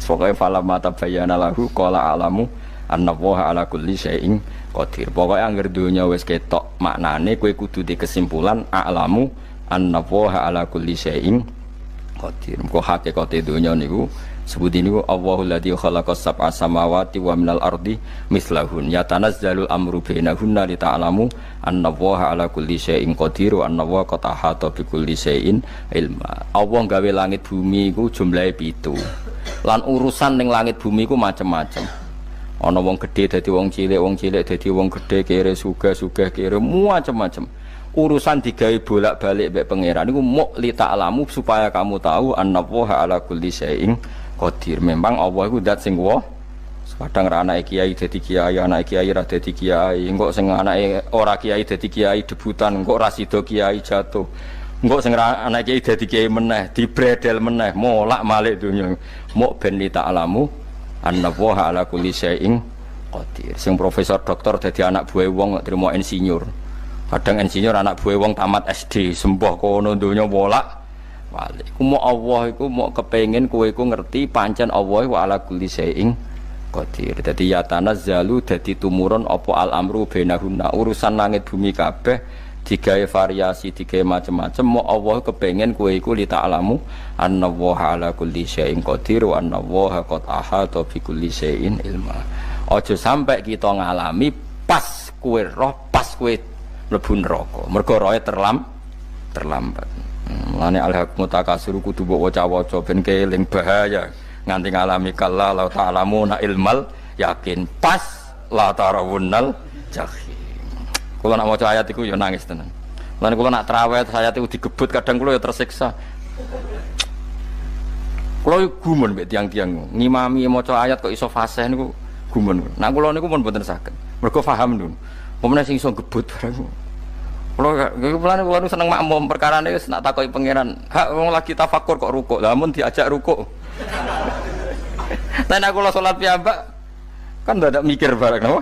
Pokoke falamma tabayyana lahu qala alamu annallaha ala kulli syai'in qadir. Pokoke anggere donya wis ketok maknane kowe kudu di kesimpulan a'lamu annallaha ala kulli syai'in qadir. Kok hakikate donya niku sebuti niku Allahul ladzi khalaqas sab'a samawati wa minal ardi mislahun yatanazzalul amru bainahunna li ta'lamu annallaha ala kulli syai'in qadir wa annallaha qad ahata bi kulli syai'in ilma. Allah gawe langit bumi iku jumlahe 7. Lan urusan ning langit bumi iku macam-macam. Ana wong gedhe dadi wong cilik dadi wong gedhe, kere sugih kere macam-macam. Urusan digawe bolak-balik mbek pangeran niku muk li ta'lamu supaya kamu tahu annallaha ala kulli syai'in qadir. Memang Allah iku zat sing wa. Kadang ra anake kiai dadi kiai, anake kiai ra dadi kiai, engko sing anake ora kiai dadi kiai debutan, engko ra sida kiai jatuh. Engko sing anake kiai dadi kiai meneh, dibredel meneh, molak-malik donya. Muk ben li ta'lamu annallaha ala kulli syai'in qadir. Sing profesor doktor dadi anak buah wong trimo insinyur. Kadang insinyur anak buah wong tamat SD, sembah kono donya bolak balik. Ku mau Allah iku mau kepengin kowe iku ngerti pancen Allah wa ala kulli syai'in qadir. Dadi ya tanazzalu dadi tumurun apa al amru bainahunna. Urusan langit bumi kabeh digawe variasi, digawe macam-macam. Mau Allah kepengin kowe iku li ta'lamu annallaha ala kulli syai'in qadir wa annallaha qad ahata bi kulli syai'in ilma. Aja sampai kita ngalami pas kowe roh, pas kowe mlebu neraka. Mergo roe terlambat. Mulane al-haqmu takasuru kudu mbok waca-waca ben keling bahaya nganti ngalami kala la ta'lamuna ilmal yakin pas la tarawunnal jahim. Kula nak maca ayat iku ya nangis tenan. Mulane kula nak traweh ayat iku digebut kadang kula ya tersiksa. Kula gumun mbek tiang-tiang ngimami maca ayat kok iso fasih niku gumun. Nah kula niku pun mboten saged. Mergo paham niku. Pemene sing iso gebut bareng. Kula seneng makmum perkarane wis nak takoki pangeran. Hak wong lagi tafakur kok rukuk. Lah mun diajak rukuk. Nek kula salat piyambak kan ndak mikir bareng napa?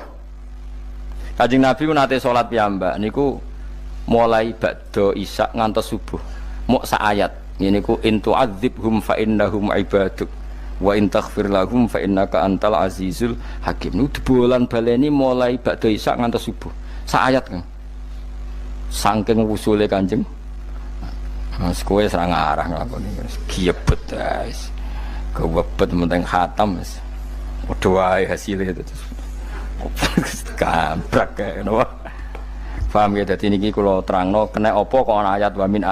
Kanjeng Nabi ku nate salat piyambak niku mulai ba'da isya ngantos subuh. Mok sak ayat. Niku in tu'adzibhum fa innahum ibaduk wa in taghfir lahum fa innaka antal azizul hakim. Niku debolan baleni mulai ba'da isya ngantos subuh. Sak ayat kan. Saking usule Kanjeng Mas kowe serang arah nglakoni wis giebet guys. Kewebet menting khatam wis. Padha wae hasile itu. Kabrak kae napa. Paham ya dadi niki kula terangno kena apa kok ana ayat wa min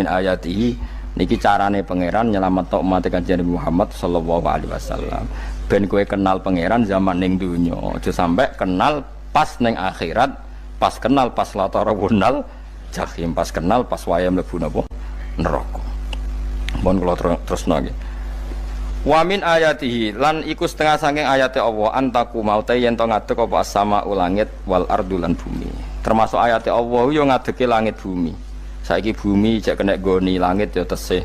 ayatihi niki carane pangeran nyelametno umat Kanjeng Muhammad sallallahu alaihi wasallam. Ben kowe kenal pangeran zaman ning donya, aja sampai kenal pas ning akhirat. Pas kenal pas latarawunal jahim, pas kenal pas waya mlebu napa neraka. Mohon kula terusno nggih. Wa min ayatihi lan iku setengah saking ayate Allah antaku maute yen to ngadeg apa as-sama langit wal ardu lan bumi. Termasuk ayate Allah yo ngadege langit bumi. Saiki bumi jek kena goni langit yo tesih.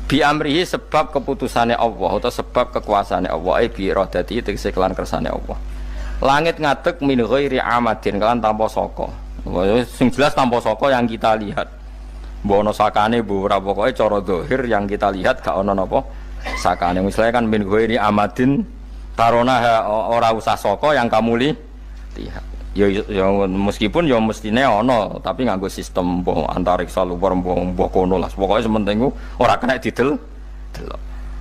Bi amrihi sebab keputusane Allah atau sebab kekuasaane Allah bi iradati tegese kelan kersane Allah. Langit ngadeg min ghairi amadin kan tanpa saka. Sing jelas tanpa saka yang kita lihat. Mbok ana sakane mbok ora pokoke cara zahir yang kita lihat gak ana napa sakane. Misalnya kan min ghairi amadin tarona ora usah saka yang kamu lihat. Ya meskipun ya mestine ana tapi nganggo sistem mbok antariksa luar mbok kono lah. Pokoke sementing ora kena didel.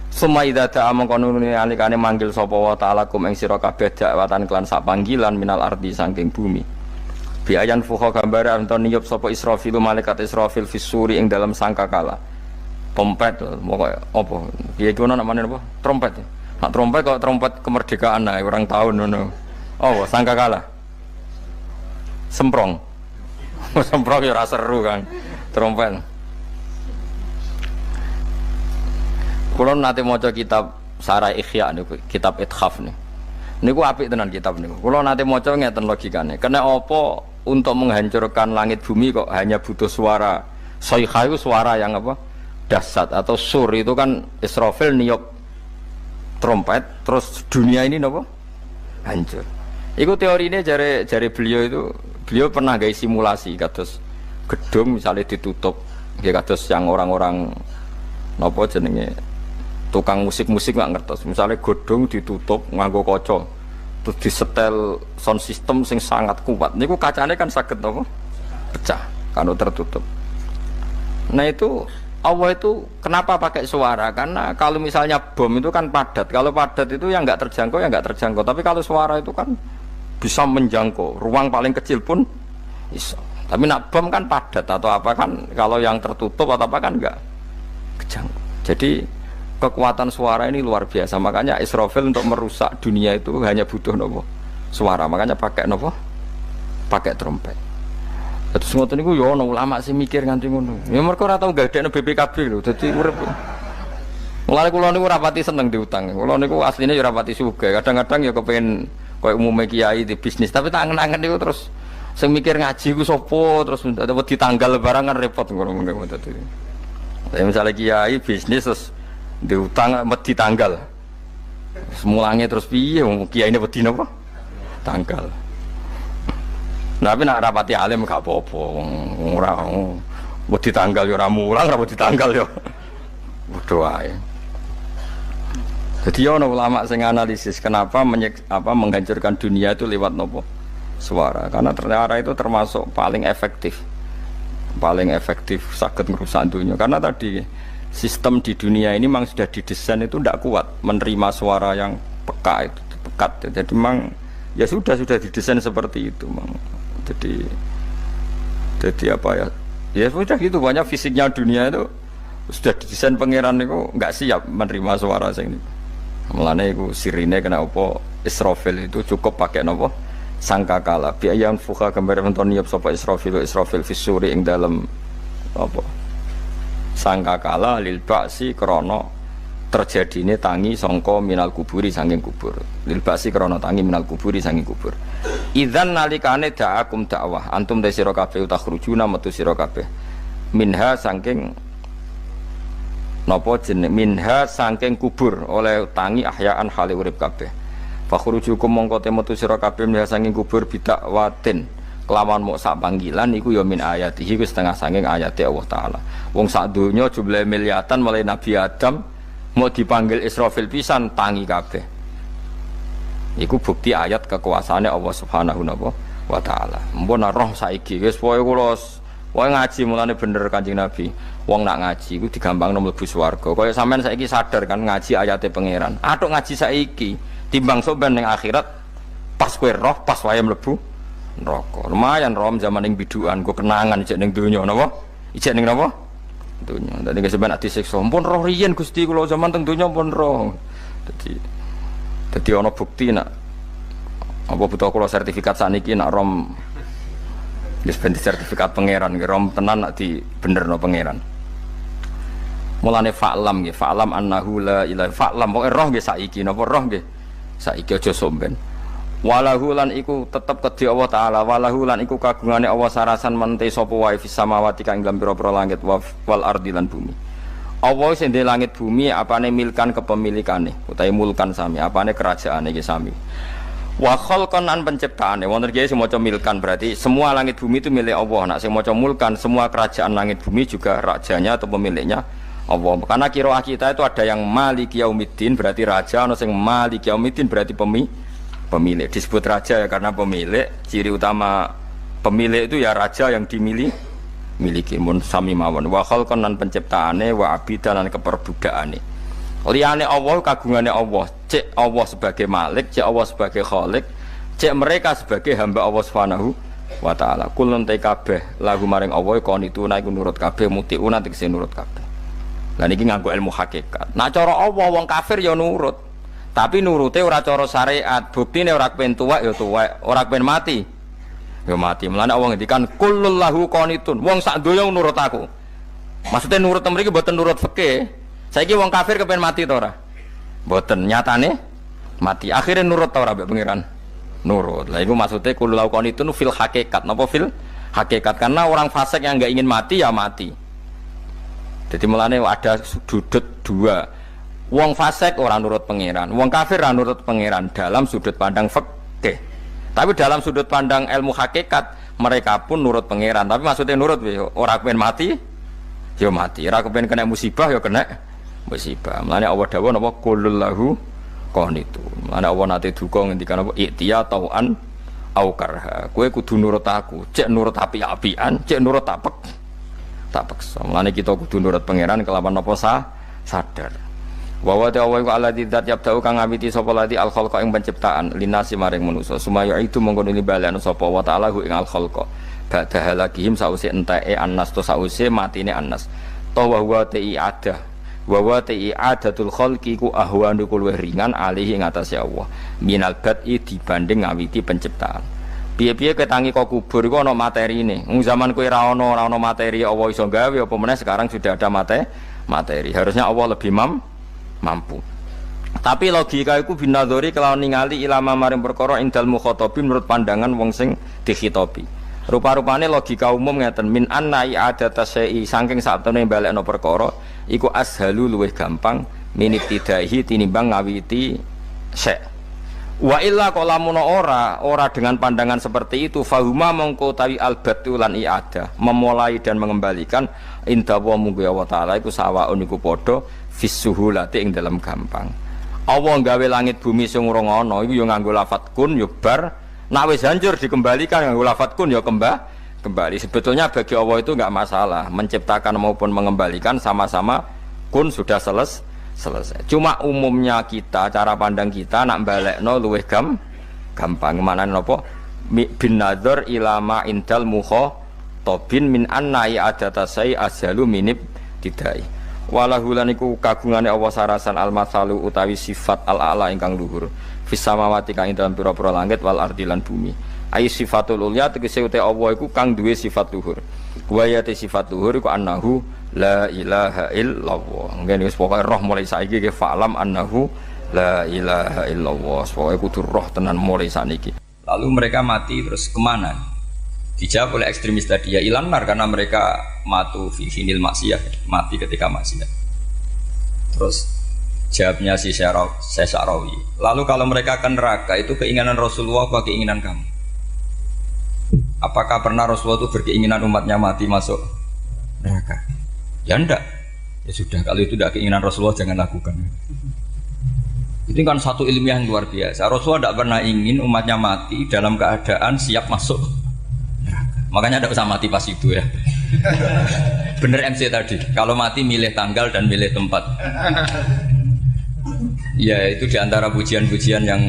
Suma idza ta'a mangkono alikane manggil sapa wa ta'ala kum ing sira kabeh dakwatan kelan sak panggilan minal ardi saking bumi. Bi ayan fuha gambaran to niyup sapa Israfil malaikat Israfil fisuri ing dalam sangkakala. Trompet pokoke apa? Piye iku namane apa? Trompet. Nak trompet kok trompet kemerdekaan ae orang tahun ngono. Oh, sangkakala. Semprong. Semprong ya ora seru kan. Trompet. Kalau nanti maca kitab Sarah Ikhya niku, kitab Ithaf niku. Niku apik tenan kitab niku. Kalau nanti maca ngeten logikane. Kena apa untuk menghancurkan langit bumi kok hanya butuh suara. Sayha itu suara yang apa? Dahsyat atau sur itu kan Israfil niup trompet terus dunia ini napa? Hancur. Iku teorine jare beliau pernah gawe simulasi kados gedung misalnya ditutup nggih kados yang orang-orang napa jenenge tukang musik-musik nggak ngertos. Misalnya godong ditutup nganggo kaca, terus disetel sound system sing sangat kuat. Niku kacane kan saged apa? Pecah kalau tertutup. Nah itu Allah itu kenapa pakai suara? Karena kalau misalnya bom itu kan padat. Kalau padat itu yang nggak terjangkau, yang nggak terjangkau. Tapi kalau suara itu kan bisa menjangkau. Ruang paling kecil pun bisa. Tapi nak bom kan padat atau apa kan? Kalau yang tertutup atau apa kan nggak kejangkau. Jadi kekuatan suara ini luar biasa. Makanya Israfil untuk merusak dunia itu hanya butuh nopo suara. Makanya pakai nopo, pakai trompet. Terus ngoten niku yo ana ulama sing mikir nganti ngono. Ya mergo ora tau gadekno BPKB lho, dadi urip. Mulane kula niku rapati seneng diutang. Kula niku asline yo rapati sugih. Kadang-kadang ya kepengin koyo umume kiai di bisnis, tapi tak angen-angen niku terus sing mikir ngaji ku sapa terus wedi tanggal barang kan repot ngono dadi. Tapi misalnya kiai bisnis terus diutang wedi tanggal. Semulange terus piye wong kiyaine wedi napa? Tanggal. Tapi nak rapati alim gak apa-apa, ora wedi tanggal yo ora mulang, ora wedi tanggal yo padha wae. Jadi ana ulama sing analisis kenapa menghancurkan dunia itu lewat nopo? Suara. Karena ternyata itu termasuk paling efektif. Paling efektif saged merusak dunia. Karena tadi sistem di dunia ini memang sudah didesain itu tidak kuat menerima suara yang peka itu, pekat. Jadi memang ya sudah didesain seperti itu, memang. Jadi apa ya? Ya sudah gitu, banyak fisiknya dunia itu sudah didesain pangeran itu nggak siap menerima suara sing niku. Mulane iku sirine kena apa Israfil itu cukup pakai napa sangkakala. Bi ayam fuka gambar menton niap sapa Israfil fisuri ing dalam apa sangkakala lil ba'si krana terjadine tangi sangka minal kuburi saking kubur. Lil ba'si krana tangi minal kuburi saking kubur. Idzan nalikane da'akum dakwah antum te sira kabeh takhrujuna metu sira kabeh minha saking napa jeneng minha saking kubur oleh tangi ahyaan hale urip kabeh fakhrujukum mongko te metu sira kabeh minha saking kubur bidakwatin kelawan mok sak panggilan iku ya min ayatihi wis setengah saking ayate Allah taala wong sak donya jumlah miliatan mulai Nabi Adam mau dipanggil Israfil pisan tangi kabeh. Iku bukti ayat kekuasaane Allah Subhanahu wa taala. Mumpun roh saiki wis pokoke kula wae ngaji mulane bener Kanjeng Nabi. Wong nak ngaji iku digampangno mlebu swarga. Kaya sampean saiki sadar kan ngaji ayate pangeran. Atuk ngaji saiki timbang sampean ning akhirat pas kowe roh pas wae mlebu neraka. Lumayan rom zaman ning bidukan go kenangan ijek ning donya napa? Ijek ning napa? Donya. Dadi sampean ati siksa. Mumpun roh riyen Gusti kula zaman teng donya pun roh. Jadi ana bukti nak apa butuh kula sertifikat saniki nak rom wis ben sertifikat pangeran rom tenan nak di benerno pangeran. Mulane fa'lam nggih, fa'lam annahu la ilaha fa'lam pokoke roh nggih saiki napa roh nggih saiki aja somben. Walahu lan iku tetep kedhi Allah taala, walahu lan iku kagungane Allah sarasan mente sapa wae fis samawati kang ing pira-pira langit wal ardi lan bumi. Allah sing di langit bumi apane milkan kepemilikane utawi mulkan sami apane kerajaane iki sami wa khalqan an penciptaane wonten iki sing maca milkan berarti semua langit bumi itu milik Allah nek sing maca mulkan semua kerajaan langit bumi juga rajanya atau pemiliknya Allah karena qiraah kita itu ada yang maliki yaumiddin berarti raja ana sing maliki yaumiddin berarti pemilik disebut raja ya karena pemilik ciri utama pemilik itu ya raja yang dimiliki miliki mun sami mawon wa khalqan lan penciptaane wa abidan lan keperbudakane liyane Allah kagungane Allah cek Allah sebagai malik cek Allah sebagai khalik cek mereka sebagai hamba Allah Subhanahu wa taala kulun te kabeh lagu maring Allah kon itu naik nurut kabeh mutiuna tegese nurut kabeh lan iki nganggo ilmu hakikat nah cara Allah wong kafir ya nurut tapi nurute ora cara syariat buktine ora kepen tuwek ya tuwek ora kepen mati ya mati. Mulane Allah ngendikan kullul lahu qanitun. Wong sak donya nurut aku. Maksudnya nurut mriki mboten nurut fikih. Saiki wong kafir kepen mati ta ora? Mboten, nyatane mati. Akhire nurut ta ora mbek pangeran? Nurut. Lah iku maksudnya kullul lahu qanitun fil hakikat. Napa fil hakikat? Karena orang fasik yang enggak ingin mati ya mati. Jadi mulane ada sudut dua. Wong fasik ora nurut pangeran, wong kafir ora nurut pangeran dalam sudut pandang fikih. Tapi dalam sudut pandang ilmu hakikat mereka pun nurut pangeran. Tapi maksudnya nurut orang kepen mati, ya mati. Orang kepen kena musibah, ya kena musibah. Mulanya Allah dawuh napa qulul lahu qanitun. Mulanya Allah nate duka ngendikan apa i'tiya tau'an au karha. Kowe kudu nurut aku. Cek nurut api-apian, cek nurut apek. tak paksa. Mulane kita kudu nurut pangeran kelawan apa sadar. Wa wa ta'ala iku alladzi dzat yabda'u kang ngawiti sapa lati al khalqa ing penciptaan linasi maring manusa sumaya itu mongko nuli balekno sapa wa ta'ala ing al khalqa ba'da halakihim sause enteke annas to sause matine annas to wa wa ti ada wa wa ti adatul khalqi ku ahwanu luwih ringan alihi ing atase Allah minal bad'i dibanding ngawiti penciptaan. Piye-piye ketangi kok kubur iku ana materine. Wong zaman kowe ora ana materi Allah iso gawe apa meneh sekarang sudah ada materi. Harusnya Allah lebih mampu. Tapi logika iku binadzori kelawan ningali ilama maring perkara indal mukhatabin menurut pandangan wong sing dikhitobi. Rupa-rupane logika umum ngeten min anna i'adata syai'i saking saktemene balekno perkara iku ashalu luwih gampang minibtidaihi tinimbang ngawiti syai'. Wa illa qalamuna ora dengan pandangan seperti itu fahuma mongko tawi albatu lan i'adah memulai dan mengembalikan inda wa munggu Allah taala iku sawaun iku padha fisuhulati ing dalam gampang. Allah gawe langit bumi sing urung ana iku ya nganggo lafat kun ya bar, nek wis hancur dikembalikan nganggo lafat kun ya kembali. Sebetulnya bagi Allah itu enggak masalah, menciptakan maupun mengembalikan sama-sama kun sudah selesai. Cuma umumnya kita, cara pandang kita nak balekno luwih gampang. Manane napa? Bin nadzar ilama indal mukhatabin min anna i'adata sai ashalu minib tidai. Walahu lan iku kagungane Allah sarasan al-masalu utawi sifat al-a'la ingkang luhur fis samawati kang ing dalam pira-pira langit wal ardi lan bumi. Ai sifatul ulya tegese uta Allah iku kang duwe sifat luhur. Wa ya sifat luhur iku annahu la ilaha illallah. Ngene wis pokoke roh mulai saiki ke fa'lam annahu la ilaha illallah. Pokoke kudu roh tenan mulai saniki. Lalu mereka mati terus kemana? Dijawab oleh ekstremis tadi ya ilanar karena mereka matu fi hinil maksiyah, mati ketika maksiat. Terus jawabnya si Sa'rawi. Lalu kalau mereka akan neraka itu keinginan Rasulullah apa keinginan kamu? Apakah pernah Rasulullah itu berkeinginan umatnya mati masuk neraka? Ya enggak. Ya sudah, kalau itu tidak keinginan Rasulullah jangan lakukan. Itu kan satu ilmiah yang luar biasa. Rasulullah tidak pernah ingin umatnya mati dalam keadaan siap masuk neraka. Makanya tidak usah mati pas itu ya. Bener MC tadi, kalau mati milih tanggal dan milih tempat. Ya itu diantara pujian-pujian yang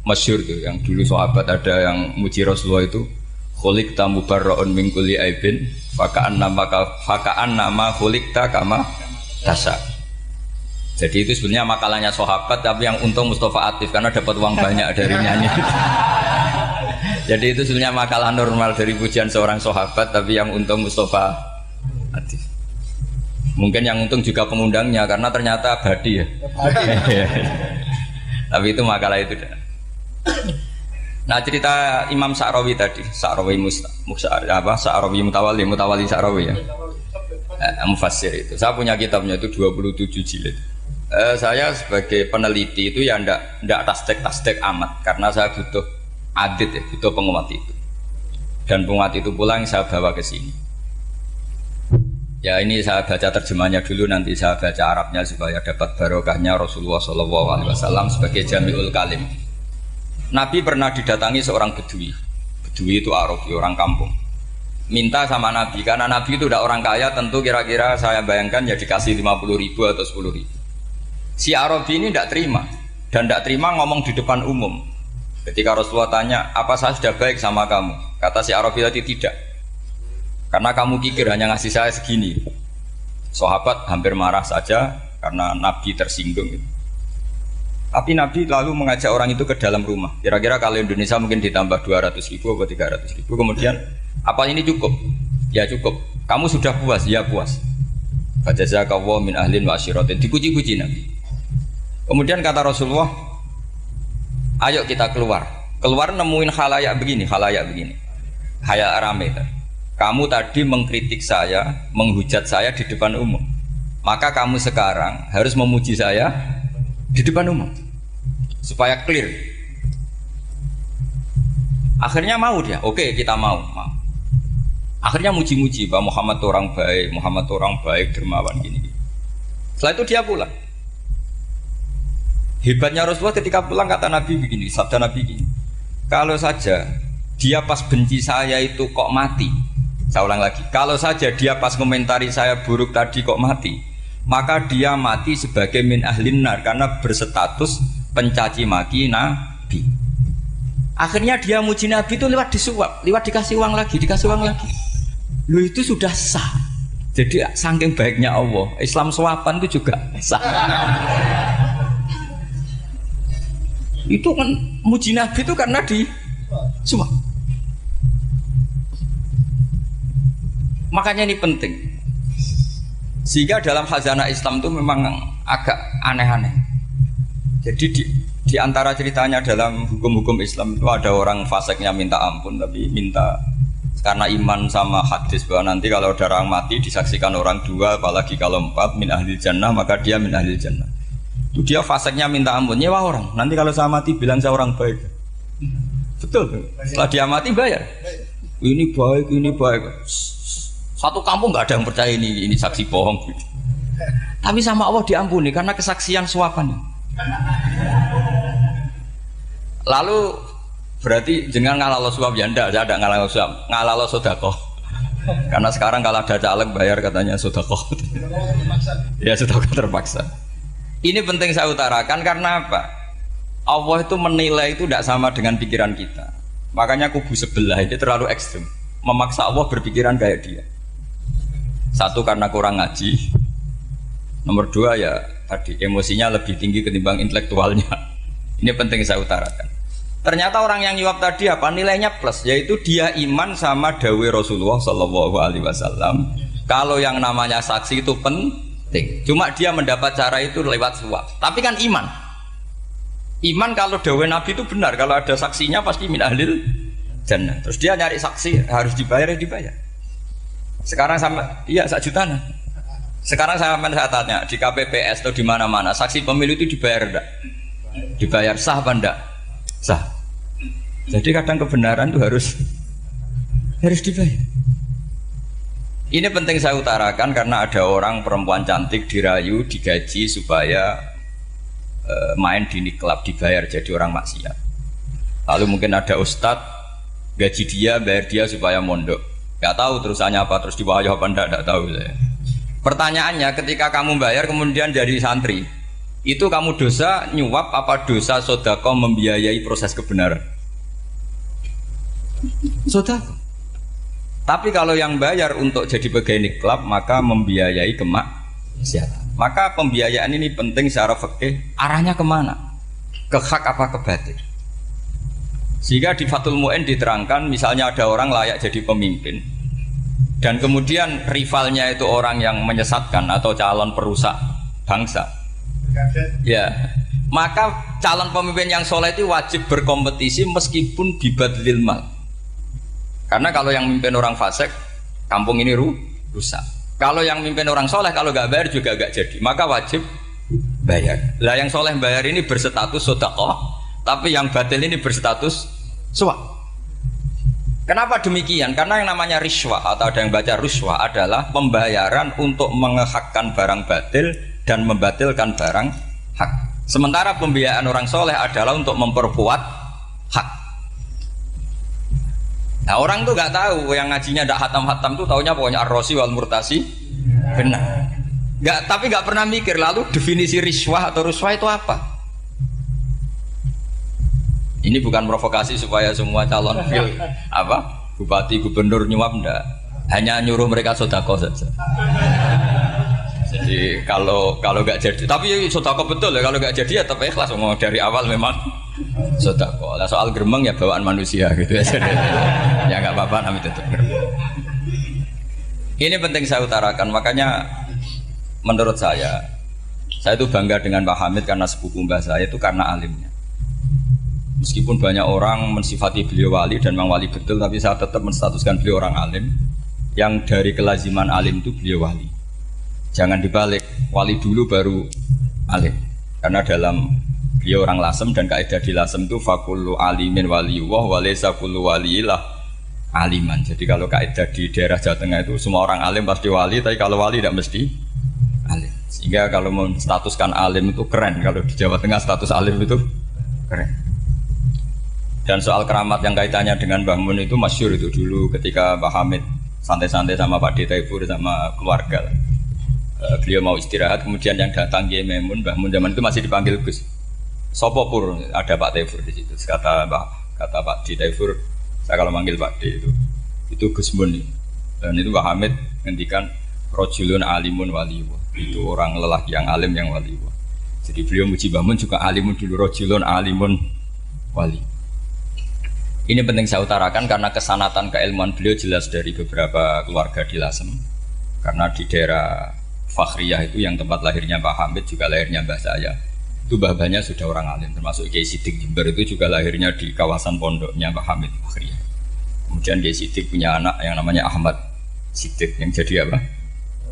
masyhur tuh, yang dulu sahabat ada yang muji Rasulullah itu khuliqta mubarra'un min kulli aibin faka'an nama khuliqta kama tasa. Jadi itu sebenarnya makalahnya sahabat, tapi yang untung Mustafa Atif karena dapat uang banyak dari nyanyi. Jadi itu sebenarnya makalah normal dari pujian seorang sahabat, tapi yang untung Mustafa Atif. Mungkin yang untung juga pengundangnya karena ternyata abadi ya. Tapi itu makalah itu. Nah cerita Imam Sa'rawi tadi, Sa'rawi Sa'rawi Mutawali Sa'rawi ya. Mufassir itu. Saya punya kitabnya itu 27 jilid. Saya sebagai peneliti itu ya ndak tasdek amat karena saya butuh adit ya, butuh penguat itu. Dan penguat itu pula yang saya bawa ke sini. Ya ini saya baca terjemahnya dulu, nanti saya baca Arabnya supaya dapat barokahnya Rasulullah SAW sebagai Jami'ul Kalim. Nabi pernah didatangi seorang bedui. Bedui itu Arabi, orang kampung. Minta sama Nabi, karena Nabi itu udah orang kaya, tentu kira-kira saya bayangkan ya dikasih 50.000 atau 10.000. Si Arabi ini tidak terima, dan tidak terima ngomong di depan umum. Ketika Rasulullah tanya, apa saya sudah baik sama kamu? Kata si Arabi tadi tidak. Karena kamu kikir hanya ngasih saya segini. Sahabat hampir marah saja karena Nabi tersinggung. Tapi Nabi lalu mengajak orang itu ke dalam rumah. Kira-kira kalau Indonesia mungkin ditambah 200.000 atau 300.000. Kemudian, apa ini cukup? Ya cukup. Kamu sudah puas? Ya puas. Fajazakallahu min ahlin wa asyiratin. Dipuji-puji Nabi. Kemudian kata Rasulullah, ayo kita keluar. Keluar nemuin khalayak begini. Khalayak rame. Kamu tadi mengkritik saya, menghujat saya di depan umum. Maka kamu sekarang harus memuji saya di depan umum supaya clear. Akhirnya mau dia, oke kita mau. Akhirnya muji-muji bahwa Muhammad orang baik, dermawan gini. Setelah itu dia pulang. Hebatnya Rasulullah ketika pulang kata Nabi begini, sabda Nabi begini, kalau saja dia pas benci saya itu kok mati, Saya ulang lagi, kalau saja dia pas komentari saya buruk tadi kok mati, maka dia mati sebagai min ahlin nar karena berstatus pencaci maki Nabi. Akhirnya dia muji Nabi itu lewat disuap, lewat dikasih uang lagi, dikasih uang lagi. Lu itu sudah sah. Jadi saking baiknya Allah, Islam suapan itu juga sah. Itu kan muji Nabi itu karena disuap. Makanya ini penting. Sehingga dalam khazanah Islam itu memang agak aneh-aneh. Jadi di antara ceritanya dalam hukum-hukum Islam itu ada orang fasiknya minta ampun, tapi minta karena iman sama hadis bahwa nanti kalau ada orang mati disaksikan orang dua, apalagi kalau empat min ahlil jannah, maka dia min ahlil jannah. Itu dia fasiknya minta ampun, nyewa orang. Nanti kalau saya mati bilang saya orang baik. Betul. Setelah dia mati bayar. Ini baik, ini baik. Satu kampung nggak ada yang percaya ini saksi bohong. Tapi sama Allah diampuni karena kesaksian suapan. Lalu berarti jangan ngalalo suap ya ndak, saya ada ngalalo suap, ngalalo sodakoh. Karena sekarang kalau ada caleg bayar katanya sodakoh. Ya sodakoh terpaksa. Ini penting saya utarakan karena apa? Allah itu menilai itu tidak sama dengan pikiran kita. Makanya kubu sebelah itu terlalu ekstrim, memaksa Allah berpikiran kayak dia. Satu karena kurang ngaji, nomor dua ya tadi emosinya lebih tinggi ketimbang intelektualnya. Ini penting saya utarakan. Ternyata orang yang nyuap tadi apa nilainya plus, yaitu dia iman sama dawai Rasulullah Shallallahu Alaihi Wasallam. Kalau yang namanya saksi itu penting, cuma dia mendapat cara itu lewat suap. Tapi kan iman kalau dawai Nabi itu benar, kalau ada saksinya pasti min ahlil jannah. Terus dia nyari saksi harus dibayar ya dibayar. Sekarang sama, iya 1 juta. Sekarang saya tanya di KPPS atau di mana-mana, saksi pemilu itu dibayar enggak? Dibayar sah apa enggak? Sah. Jadi kadang kebenaran itu harus dibayar. Ini penting saya utarakan karena ada orang perempuan cantik dirayu, digaji supaya main di niklab, dibayar jadi orang maksiat. Lalu mungkin ada ustadz gaji dia, bayar dia supaya mondok. Gak tahu terusannya apa, terus dibayar apa enggak tahu saya. Pertanyaannya ketika kamu bayar kemudian jadi santri, itu kamu dosa nyuap apa dosa sodako membiayai proses kebenaran? Sodako. Tapi kalau yang bayar untuk jadi pegawai niklab maka membiayai kemaksiatan. Maka pembiayaan ini penting secara fikih, arahnya kemana? Ke hak apa ke batil? Sehingga di Fathul Mu'in diterangkan misalnya ada orang layak jadi pemimpin dan kemudian rivalnya itu orang yang menyesatkan atau calon perusak bangsa, ya maka calon pemimpin yang soleh itu wajib berkompetisi meskipun bibadlil mal. Karena kalau yang mimpin orang fasik, kampung ini rusak. Kalau yang mimpin orang soleh, kalau nggak bayar juga nggak jadi, maka wajib bayar. Lah yang soleh bayar ini berstatus sedekah, tapi yang batil ini berstatus suap. Kenapa demikian? Karena yang namanya riswah atau ada yang baca ruswah adalah pembayaran untuk mengehakkan barang batil dan membatilkan barang hak. Sementara pembiayaan orang soleh adalah untuk memperkuat hak. Nah orang tuh nggak tahu, yang ngajinya tidak hatam-hatam tuh taunya pokoknya ar-rosi wal murtasi benar. Tapi nggak pernah mikir lalu definisi riswah atau ruswah itu apa? Ini bukan provokasi supaya semua calon bupati gubernur nyuap enggak, hanya nyuruh mereka sodako saja. Jadi kalau nggak jadi, tapi sodako betul ya, kalau nggak jadi ya tetap ikhlas, mau dari awal memang sodako. Nah, soal geremeng ya bawaan manusia gitu ya. Ya nggak apa-apa, namanya tetap geremeng. Ini penting saya utarakan, makanya menurut saya itu bangga dengan Pak Hamid karena sepupu mbah saya itu karena alimnya. Meskipun banyak orang mensifati beliau wali dan memang wali betul, tapi saya tetap menstatuskan beliau orang alim. Yang dari kelaziman alim itu beliau wali. Jangan dibalik, wali dulu baru alim. Karena dalam beliau orang lasem dan kaidah di lasem itu fakullu alimin waliyullah walaysa kullu waliyillah aliman. Jadi kalau kaidah di daerah Jawa Tengah itu semua orang alim pasti wali, tapi kalau wali tidak mesti alim. Sehingga kalau menstatuskan alim itu keren. Kalau di Jawa Tengah status alim itu keren. Dan soal keramat yang kaitannya dengan Mbah Mun itu masyhur itu dulu ketika Mbah Hamid santai-santai sama Pak Taifur sama keluarga. Beliau mau istirahat, kemudian yang datang Kiai Maimun, Mbah Mun zaman itu masih dipanggil Gus. Sopo pur, ada Pak Taifur di situ. Kata Pak Taifur, saya kalau manggil Pak D itu Gus Mun. Dan itu Mbah Hamid ngendikan rojulun alimun waliwa. Itu orang lelaki yang alim yang waliwa. Jadi beliau muji Mbah Mun juga alimun dulu, rojulun alimun wali. Ini penting saya utarakan karena kesanatan keilmuan beliau jelas dari beberapa keluarga di Lasem. Karena di daerah Fakhriyah itu yang tempat lahirnya Pak Hamid juga lahirnya mbah saya. Itu mbah-mbahnya sudah orang alim, termasuk Kiai Sidik Jember itu juga lahirnya di kawasan pondoknya Pak Hamid Fakhriyah. Kemudian Kiai Sidik punya anak yang namanya Ahmad Sidik yang jadi apa?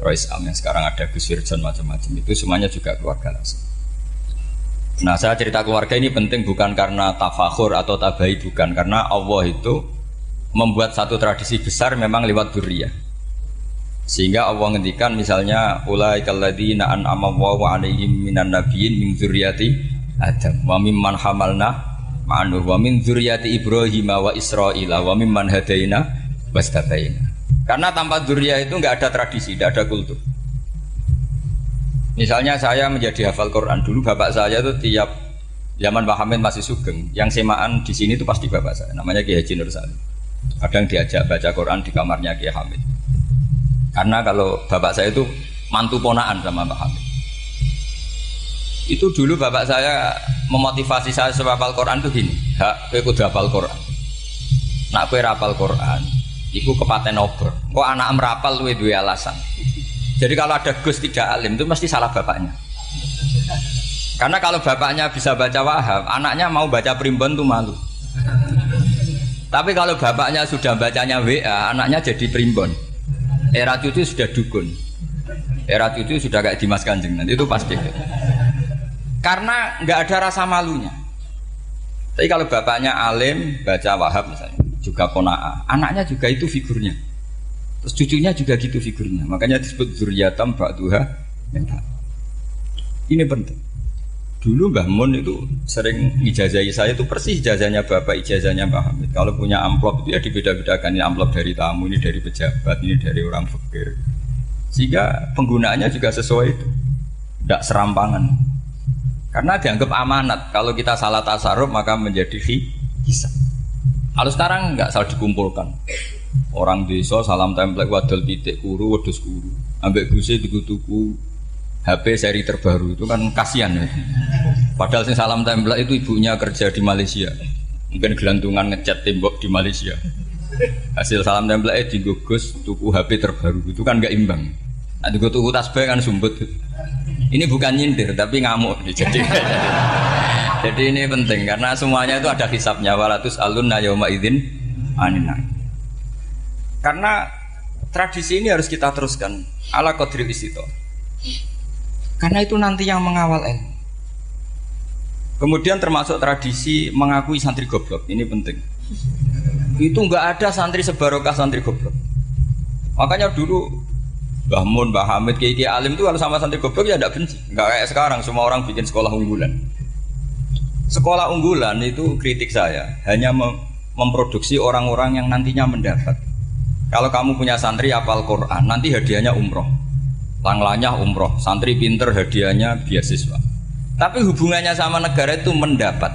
Rois Am yang sekarang ada Gus Wirjon macam-macam itu semuanya juga keluarga Lasem. Nah saya cerita keluarga ini penting bukan karena tafakhur atau tabai, bukan, karena Allah itu membuat satu tradisi besar memang lewat dzurriyyah. Sehingga Allah ngendikan misalnya ulaikal ladzina an'ama Allahu 'alaihim minan nabiyyin min dzurriyyati Adam wa mimman hamalna ma'an wa min dzurriyyati Ibrahim wa Israila wa mimman hadaina wastabaina. Karena tanpa dzurriyyah itu enggak ada tradisi, enggak ada kultur. Misalnya saya menjadi hafal Quran dulu, bapak saya itu tiap zaman Pak Hamid masih sugeng, yang semaan di sini itu pasti bapak saya, namanya Kiai Haji Nur Salim. Kadang diajak baca Quran di kamarnya Kiai Hamid. Karena kalau bapak saya itu mantu ponaan sama Pak Hamid. Itu dulu bapak saya memotivasi saya supaya hafal Quran itu gini, hak kowe kudu hafal Quran. Nak kowe hafal Quran, iku kepaten obor. Kok anak merapal luwe duwe alasan. Jadi kalau ada Gus tidak alim itu mesti salah bapaknya. Karena kalau bapaknya bisa baca Wahab, anaknya mau baca primbon tuh malu. Tapi kalau bapaknya sudah bacanya WA, anaknya jadi primbon. Era cucu sudah dukun. Era cucu sudah kayak Dimas Kanjeng, nanti itu pasti. Karena nggak ada rasa malunya. Tapi kalau bapaknya alim baca Wahab misalnya, juga Qanaah, anaknya juga itu figurnya. Terus cucunya juga gitu figurnya, makanya disebut dzurriyyatam ba'duha minha. Ini penting. Dulu Mbah Mun itu sering ijazahi saya itu persis ijazahnya bapak, ijazahnya Mbah Hamid. Kalau punya amplop itu ya dibeda-bedakan, ini amplop dari tamu, ini dari pejabat, ini dari orang fakir. Sehingga penggunaannya juga sesuai itu, tidak serampangan. Karena dianggap amanat. Kalau kita salah tasarruf maka menjadi hisab. Kalau sekarang nggak salah dikumpulkan. Orang desa salam template wadol pitik kuru wedhus kuru ambek guse tuku HP seri terbaru itu kan kasihan ya. Padahal sing salam template itu ibunya kerja di Malaysia, mungkin gelantungan ngecat tembok di Malaysia. Hasil salam template dienggo Gus tuku HP terbaru itu kan nggak imbang. Nanti gue tuku tasbih kan sumbut. Ini bukan nyindir tapi ngamuk jadi ini penting karena semuanya itu ada hisabnya. Walatus alunna yauma idzin anin. Karena tradisi ini harus kita teruskan ala qadril istito. Karena itu nanti yang mengawal ilmu. Kemudian termasuk tradisi mengakui santri goblok, ini penting. Itu enggak ada santri sebarokah santri goblok. Makanya dulu Mbah Mun, Mbah Hamid, Kiai alim itu kalau sama santri goblok ya tidak benci. Enggak kayak sekarang semua orang bikin sekolah unggulan. Sekolah unggulan itu kritik saya hanya memproduksi orang-orang yang nantinya mendapat. Kalau kamu punya santri hafal Quran, nanti hadiahnya umroh, langlanya umroh, santri pinter hadiahnya beasiswa. Tapi hubungannya sama negara itu mendapat.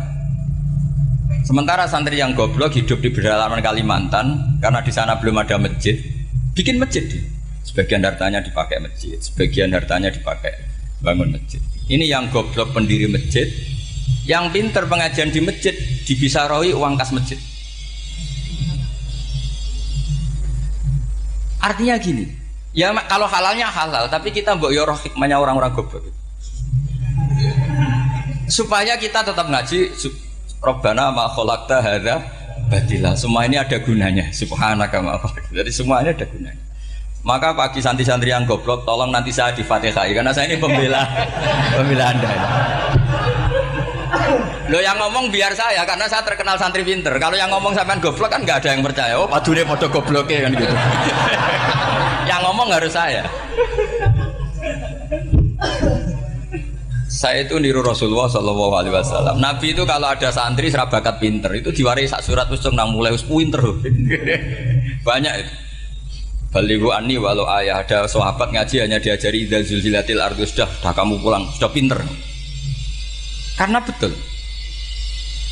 Sementara santri yang goblok hidup di pedalaman Kalimantan, karena di sana belum ada masjid, bikin masjid. Sebagian hartanya dipakai masjid, sebagian hartanya dipakai bangun masjid. Ini yang goblok pendiri masjid, yang pinter pengajian di masjid dibisaroi uang kas masjid. Artinya gini, ya kalau halalnya halal, tapi kita mbok yoroh hikmahnya orang-orang goblok. Supaya kita tetap ngaji, Rabbana ma khalaqta hadza batila. Semua ini ada gunanya. Subhanaka ma khalaqta. Jadi semuanya ada gunanya. Maka bagi santri-santri yang goblok, tolong nanti saya di-Fatihai karena saya ini pembela Anda. Lo yang ngomong biar saya karena saya terkenal santri pinter. Kalau yang ngomong sampean goblok kan nggak ada yang percaya. Oh, padune padha gobloknya kan gitu. Yang ngomong harus saya. Saya itu niru Rasulullah Shallallahu Alaihi Wasallam. Nabi itu kalau ada santri serabakat pinter itu diwaris sak surat usung nang mulai pinter. Banyak itu. Balighu anni walau ayah. Ada sahabat ngaji hanya diajari idza zulzilatil ardu, sudah kamu pulang, sudah pinter. Karena betul.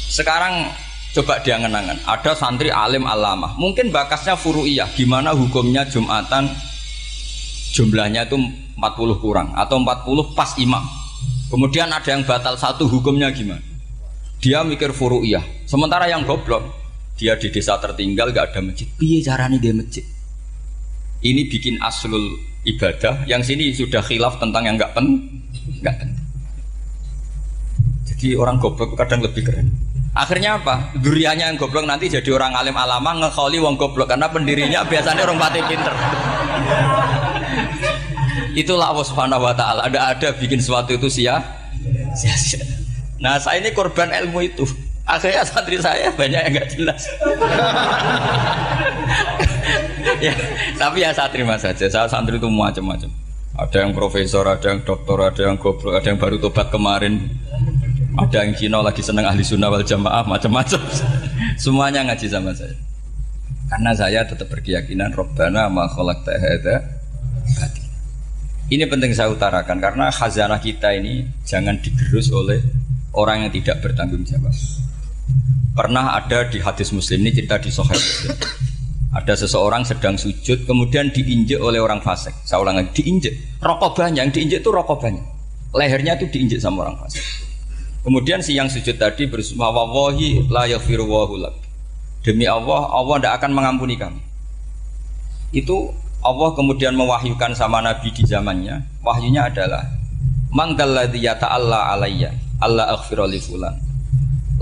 Sekarang coba dia ngenangan, ada santri alim alamah, mungkin bakasnya furu'iyah, gimana hukumnya Jumatan jumlahnya itu 40 kurang atau 40 pas imam. Kemudian ada yang batal satu, hukumnya gimana? Dia mikir furu'iyah. Sementara yang goblok, dia di desa tertinggal gak ada masjid. Piye caranya dia masjid? Ini bikin aslul ibadah, yang sini sudah khilaf tentang yang gak penting. Jadi orang goblok kadang lebih keren. Akhirnya apa? Duriannya yang goblok nanti jadi orang alim alama ngekholi wong goblok karena pendirinya biasanya orang pati pinter. Itulah Allah Subhanahu wa taala. Ada bikin sesuatu itu sia-sia. Nah, saya ini korban ilmu itu. Akhirnya santri saya banyak yang nggak jelas. Ya, tapi ya saya terima saja. Saya santri itu macam-macam. Ada yang profesor, ada yang doktor, ada yang goblok, ada yang baru tobat kemarin. Ada yang Cina lagi seneng ahli sunnah wal jamaah, macam-macam. Semuanya ngaji sama saya. Karena saya tetap berkeyakinan Rabbana ma khalaqta hadza batil. Ini penting saya utarakan karena khazanah kita ini jangan digerus oleh orang yang tidak bertanggung jawab. Pernah ada di hadis Muslim, ini cerita di Sahih Muslim. Ada seseorang sedang sujud kemudian diinjek oleh orang fasik. Saya ulang lagi, diinjek. Rokobahnya, yang diinjek itu rokobahnya. Lehernya itu diinjek sama orang fasik. Kemudian si yang sujud tadi bersumpah wallahi la yaghfiru wallahu lak. Demi Allah, Allah tidak akan mengampuni kamu. Itu Allah kemudian mewahyukan sama Nabi di zamannya. Wahyunya adalah man dalladzi yata'alla alayya alla aghfira li fulan.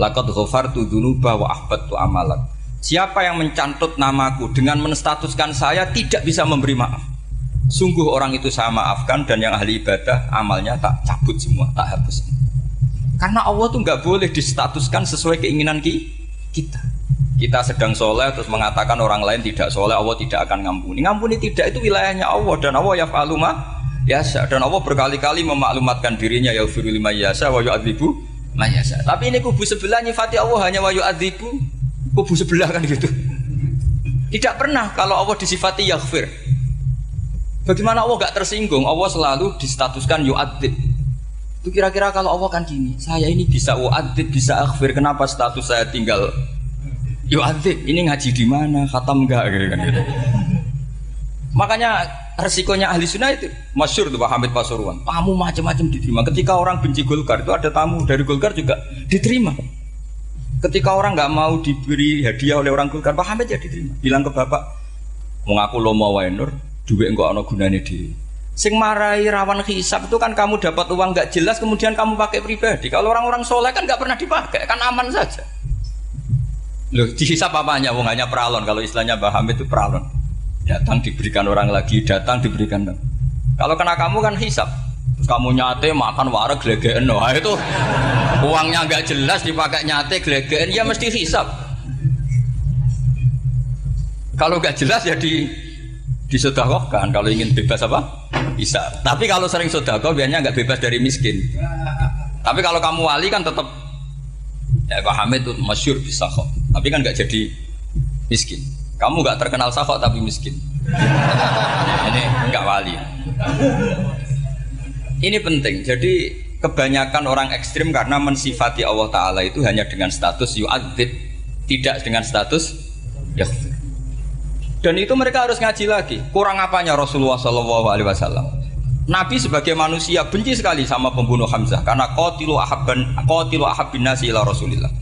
Laqad ghafartu dzunuba wa ahbattu amalat. Siapa yang mencantut namaku dengan menstatuskan saya tidak bisa memberi maaf. Sungguh orang itu saya maafkan dan yang ahli ibadah amalnya tak cabut semua, tak hapus. Karena Allah tuh nggak boleh distatuskan sesuai keinginan kita. Kita sedang soleh terus mengatakan orang lain tidak soleh, Allah tidak akan ngampuni. Ngampuni tidak, itu wilayahnya Allah dan Allah yaf'alu ma yasha. Dan Allah berkali-kali memaklumatkan dirinya yaghfiru liman yasha wa yu'adzibu man yasha. Tapi ini kubu sebelah nyifati Allah hanya wa yu'adzibu, kubu sebelah kan gitu. Tidak pernah kalau Allah disifati yaghfir. Bagaimana Allah gak tersinggung? Allah selalu distatuskan yu'adzib. Itu kira-kira kalau Allah kan gini, saya ini bisa u'adzib, bisa aghfir, kenapa status saya tinggal yu'adzib? Ini ngaji di mana? Khatam enggak gitu kan gitu. Makanya resikonya ahli sunnah itu masyhur tuh Pak Hamid Pasuruan. Tamu macam-macam diterima. Ketika orang benci Golkar itu ada tamu dari Golkar juga diterima. Ketika orang nggak mau diberi hadiah oleh orang Golkar, Pak Hamid ya diterima. Bilang ke bapak, mengaku lomo wae nur, duit enggak ana gunane dhewe. Sing marai rawan hisab itu kan kamu dapat uang nggak jelas kemudian kamu pakai pribadi. Kalau orang-orang soleh kan nggak pernah dipakai, kan aman saja. Loh, dihisab apanya? Wong hanya peralon. Kalau istilahnya Mbah Hamid itu peralon. Datang diberikan orang lagi, datang diberikan. Kalau kena kamu kan hisab. Terus kamu nyate makan wareg glegeken. Wah itu uangnya nggak jelas dipakai nyate glegeken, ya mesti hisab. Kalau nggak jelas ya disedekahkan. Kalau ingin bebas apa? Bisa. Tapi kalau sering sedekah biasanya nggak bebas dari miskin. Tapi kalau kamu wali kan tetap ya Pak Hamid itu masyhur bisa kok. Tapi kan nggak jadi miskin. Kamu nggak terkenal sakok tapi miskin. Ini nggak wali. Ini penting. Jadi kebanyakan orang ekstrim karena mensifati Allah Taala itu hanya dengan status yu'adzib, tidak dengan status yaghfir. Dan itu mereka harus ngaji lagi. Kurang apanya Rasulullah SAW? Nabi sebagai manusia benci sekali sama pembunuh Hamzah karena qatilu ahabbin nasi ila Rasulillah.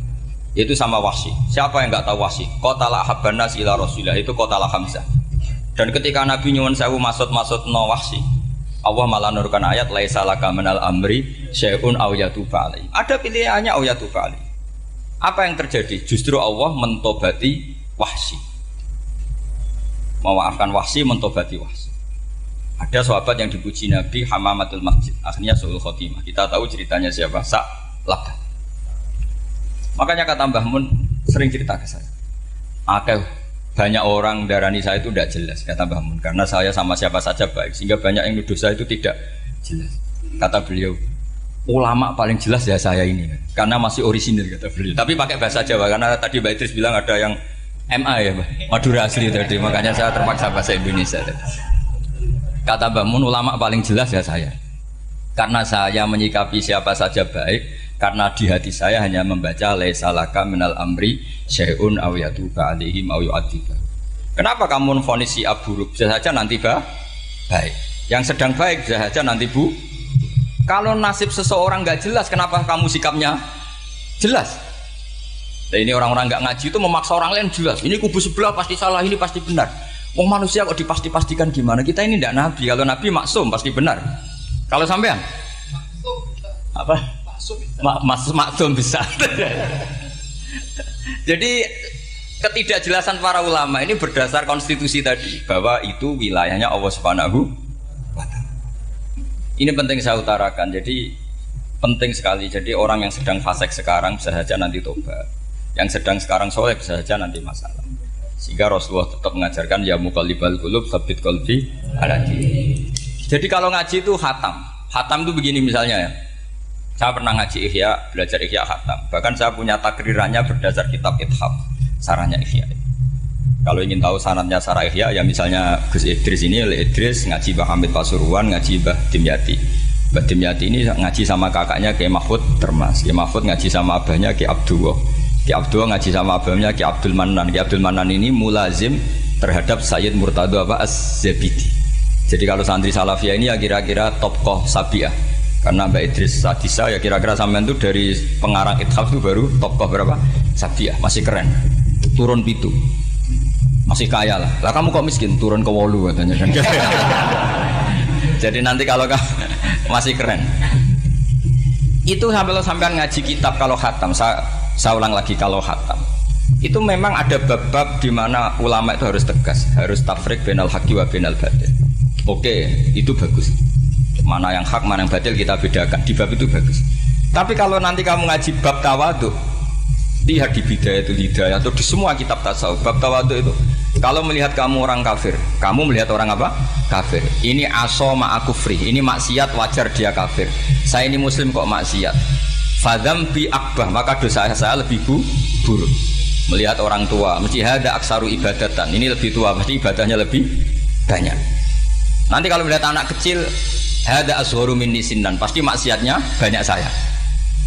Yaitu sama Wahsy. Siapa yang nggak tahu Wahsy? Qatala ahabban nasi ila Rasulillah, itu qatala Hamzah. Dan ketika Nabi nyuwun sewu maksud no Wahsy, Allah malah nurkan ayat laisa laka minal amri syai'un aw yatuba alaihi. Ada pilihannya aw yatuba alaihi. Apa yang terjadi? Justru Allah mentobati Wahsy. Memaafkan Wahsy, mentobati Wahsy. Ada sahabat yang dipuji Nabi Hamamatul Masjid, akhirnya su'ul khotimah. Kita tahu ceritanya siapa? Sa'labah. Makanya kata Mbah Mun sering cerita ke saya. Banyak orang darani saya itu tidak jelas, kata Mbah Mun, karena saya sama siapa saja baik, sehingga banyak yang nuduh saya itu tidak jelas. Kata beliau, ulama paling jelas ya saya ini, karena masih orisinil, kata beliau. Tapi pakai bahasa Jawa, karena tadi Mbak Idris bilang ada yang MA ya Mbak, Madura asli tadi, makanya saya terpaksa bahasa Indonesia tadi. Kata Mbak Mun, ulama paling jelas ya saya. Karena saya menyikapi siapa saja baik, karena di hati saya hanya membaca laisa laka minal amri syai'un aw yatuba alaihim aw yu'adziba. Kenapa kamu memvonis si buruk? Bisa saja nanti baik. Yang sedang baik bisa saja nanti Kalau nasib seseorang nggak jelas, kenapa kamu sikapnya jelas? Nah, ini orang-orang nggak ngaji itu memaksa orang lain jelas. Ini kubu sebelah pasti salah, ini pasti benar. Wong manusia kok dipasti-pastikan gimana? Kita ini tidak nabi. Kalau nabi maksum pasti benar. Kalau sampean apa? Maksum bisa. Jadi ketidakjelasan para ulama ini berdasar konstitusi tadi bahwa itu wilayahnya Allah Subhanahu wa Ta'ala. Ini penting saya utarakan. Jadi penting sekali. Jadi orang yang sedang fasik sekarang bisa saja nanti tobat. Yang sedang sekarang soleh bisa saja nanti masalah. Sehingga Rasulullah tetap mengajarkan ya muqallibal qulub tsabbit qalbi ala dinik. Jadi kalau ngaji itu khatam. Khatam itu begini misalnya ya. Saya pernah ngaji Ihya, belajar Ihya khatam. Bahkan saya punya takrirannya berdasar kitab Ithaf, sarahnya Ihya. Kalau ingin tahu sanadnya sarah Ihya, ya misalnya Gus Idris ini, Idris ngaji Mbah Hamid Pasuruan, ngaji Mbah Dimyati. Mbah Dimyati ini ngaji sama kakaknya Kiai Mahfud Termas. Kiai Mahfud ngaji sama abahnya Kiai Abdullah. Kiai Abdullah ngaji sama abahnya Kiai Abdul Manan. Kiai Abdul Manan ini mulazim terhadap Sayyid Murtado Az-Zabidi. Jadi kalau santri Salafiyah ini ya kira-kira tokoh Sabiah. Karena Mbak Idris Sadisa ya kira-kira sampean itu dari pengarang Ithaf itu baru tokoh berapa? Sabiah, masih keren. Turun pitu. Masih kaya lah. Lah kamu kok miskin? Turun ke 8 katanya kan. Jadi nanti kalau kamu masih keren. Itu sampean ngaji kitab kalau khatam. Saya ulang lagi kalau khatam. Itu memang ada bab-bab di mana ulama itu harus tegas, harus tafriq bainal haqqi wa bainal batil. Oke, itu bagus. Mana yang hak, mana yang batil kita bedakan. Di bab itu bagus. Tapi kalau nanti kamu ngaji bab tawadhu, lihat di Bidayatul Hidayah atau di semua kitab tasawuf, bab tawadhu itu kalau melihat kamu orang kafir, kamu melihat orang apa? Kafir. Ini aso ma'akufri, ini maksiat wajar dia kafir. Saya ini muslim kok maksiat. Fadam bi akbah, maka dosa saya lebih buruk. Melihat orang tua, mesti ada aksaru ibadatan. Ini lebih tua, pasti ibadahnya lebih banyak. Nanti kalau melihat anak kecil, ada asgharu minni sinnan, pasti maksiatnya banyak saya.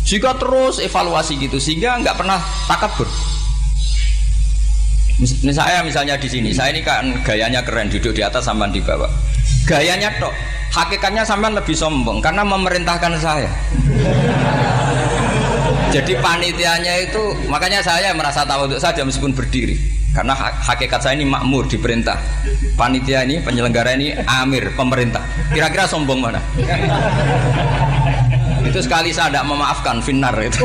Jika terus evaluasi gitu, sehingga nggak pernah takabur. Misalnya di sini, saya ini kan gayanya keren, duduk di atas sampai di bawah. Gayanya tok, hakikatnya sampai lebih sombong karena memerintahkan saya. Jadi panitianya itu, makanya saya merasa tawadhu saja meskipun berdiri. Karena hakikat saya ini makmur, diperintah. Panitia ini, penyelenggara ini amir, pemerintah. Kira-kira sombong mana? Itu sekali saya tidak memaafkan, finnar itu.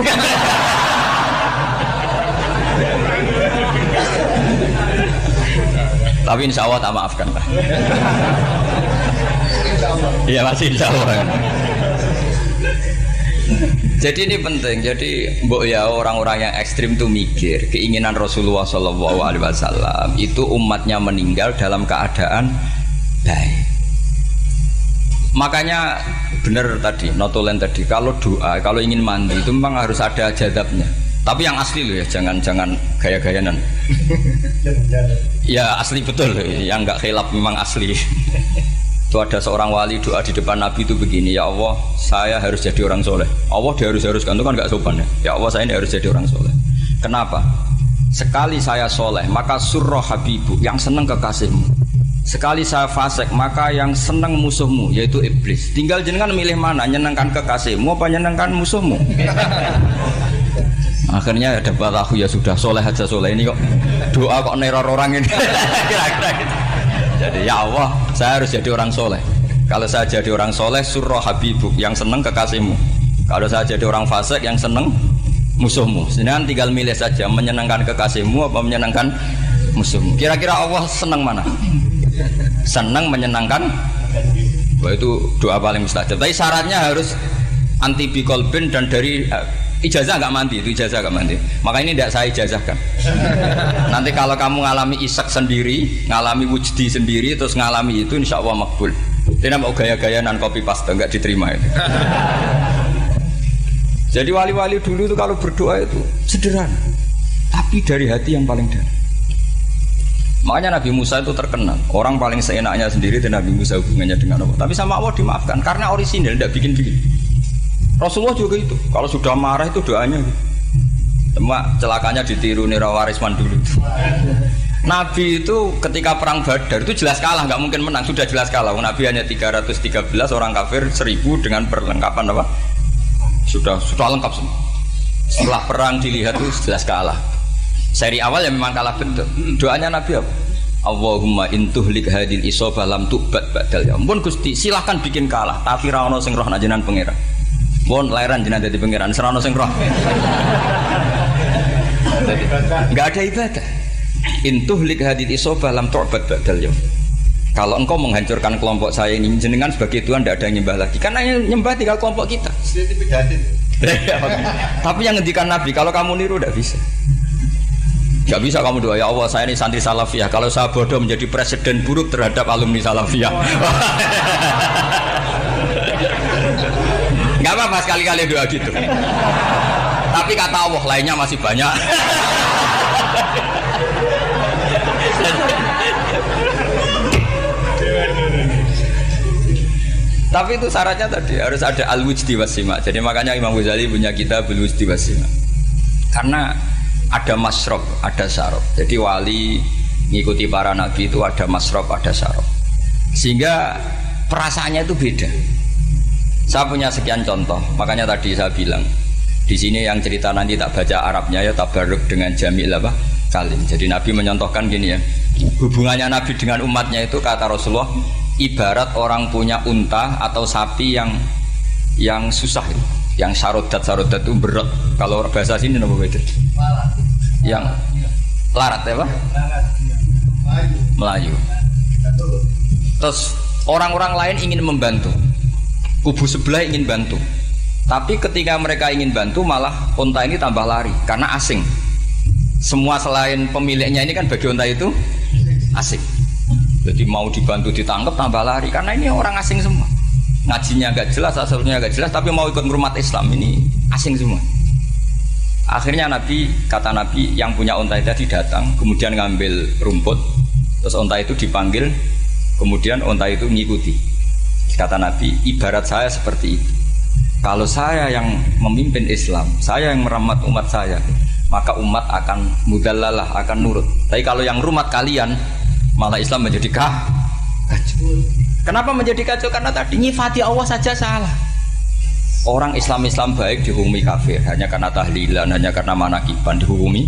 Tapi insya Allah tak maafkan lah. Iya masih insya Allah. Jadi ini penting. Jadi mbok ya orang-orang yang ekstrim itu mikir keinginan Rasulullah SAW itu umatnya meninggal dalam keadaan baik. Makanya benar tadi notulen tadi kalau doa kalau ingin mandi itu memang harus ada jadabnya. Tapi yang asli loh ya, jangan gaya-gayanan. Ya asli betul loh, yang nggak khilaf memang asli. Itu ada seorang wali doa di depan Nabi itu begini, ya Allah saya harus jadi orang soleh. Allah diharuskan itu kan nggak sopan ya. Ya Allah saya ini harus jadi orang soleh. Kenapa? Sekali saya soleh maka surroh habibu, yang seneng kekasihmu. Sekali saya fasik maka yang seneng musuhmu, yaitu iblis. Tinggal jenengan milih mana, nyenengkan kekasihmu apa nyenengkan musuhmu. Akhirnya ada batahu ya sudah soleh aja soleh ini kok doa kok neror orang ini. Kira-kira gitu. Jadi ya Allah saya harus jadi orang soleh. Kalau saya jadi orang soleh surroh habibuk, yang seneng kekasihmu. Kalau saya jadi orang fasik yang seneng musuhmu. Sedangkan tinggal milih saja menyenangkan kekasihmu apa menyenangkan musuhmu. Kira-kira Allah seneng mana? Seneng menyenangkan. Wah itu doa paling mustajab. Tapi syaratnya harus anti bikolbin dan dari ijazah nggak mandi, itu ijazah nggak mandi. Maka ini tidak saya ijazahkan. Nanti kalau kamu ngalami isak sendiri, ngalami wujdi sendiri, terus ngalami itu, insya Allah makbul. Tidak mau gaya-gayanan copy paste, nggak diterima itu. Jadi wali-wali dulu itu kalau berdoa itu sederhana, tapi dari hati yang paling dalam. Makanya Nabi Musa itu terkenal. Orang paling seenaknya sendiri dan Nabi Musa hubungannya dengan Allah. Tapi sama Allah dimaafkan karena orisinil, tidak bikin-bikin. Rasulullah juga itu. Kalau sudah marah itu doanya gitu. Cuma celakanya ditiru Nira Warisman dulu. Nabi itu ketika perang Badar itu jelas kalah, nggak mungkin menang, sudah jelas kalah. Nabi hanya 313, orang kafir 1000 dengan perlengkapan apa? Sudah lengkap semua. Setelah perang dilihat itu jelas kalah. Seri awal ya memang kalah betul. Doanya Nabi apa? Allahumma intuhlik hadil isobah lam tu'bad badal ya. Ampun Gusti, silahkan bikin kalah, tapi ra ono sing roh jenengan pangeran. Mohon lahiran jenengan dadi pangeran, serano sing roh. Enggak ada ibadah. Intuhlik hadil isobah lam tu'bad badal ya. Kalau engkau menghancurkan kelompok saya ini, jenengan sebagai Tuhan tidak ada yang nyembah lagi. Karena yang nyembah tinggal kelompok kita. Tapi yang ngendikan Nabi, kalau kamu niru tidak bisa. Gak bisa kamu doa, ya Allah saya ini santri Salafiyah, kalau saya bodoh menjadi presiden buruk terhadap alumni Salafiyah. Gak apa-apa sekali-kali doa gitu. Tapi kata Allah lainnya masih banyak. Tapi itu syaratnya tadi harus ada al-wujdi wasima. Jadi makanya Imam Ghazali punya kitab al-wujdi wasima. Karena ada masrob, ada syarab. Jadi wali ngikuti para nabi itu ada masrob, ada syarab. Sehingga perasaannya itu beda. Saya punya sekian contoh. Makanya tadi saya bilang di sini yang cerita nanti tak baca Arabnya ya tabarruk dengan jamil apa kalim. Jadi Nabi menyontohkan gini ya. Hubungannya Nabi dengan umatnya itu kata Rasulullah ibarat orang punya unta atau sapi yang susah, yang sarodat itu berat. Kalau bahasa sini nama beda. Yang larat ya Pak? Melayu. Terus orang-orang lain ingin membantu, kubu sebelah ingin bantu, tapi ketika mereka ingin bantu malah unta ini tambah lari karena asing. Semua selain pemiliknya ini kan bagi unta itu asing. Jadi mau dibantu ditangkap tambah lari karena ini orang asing semua. Ngajinya agak jelas, asalnya agak jelas, tapi mau ikut ngurumat Islam ini asing semua. Akhirnya kata Nabi yang punya unta tadi datang, kemudian ngambil rumput, terus unta itu dipanggil, kemudian unta itu mengikuti. Kata Nabi, ibarat saya seperti itu. Kalau saya yang memimpin Islam, saya yang merawat umat saya, maka umat akan mudallalah, akan nurut. Tapi kalau yang rumat kalian, malah Islam menjadi kacau. Kenapa menjadi kacau? Karena tadi nyifati Allah saja salah. Orang Islam baik dihukumi kafir hanya karena tahlilan, hanya karena manakiban dihukumi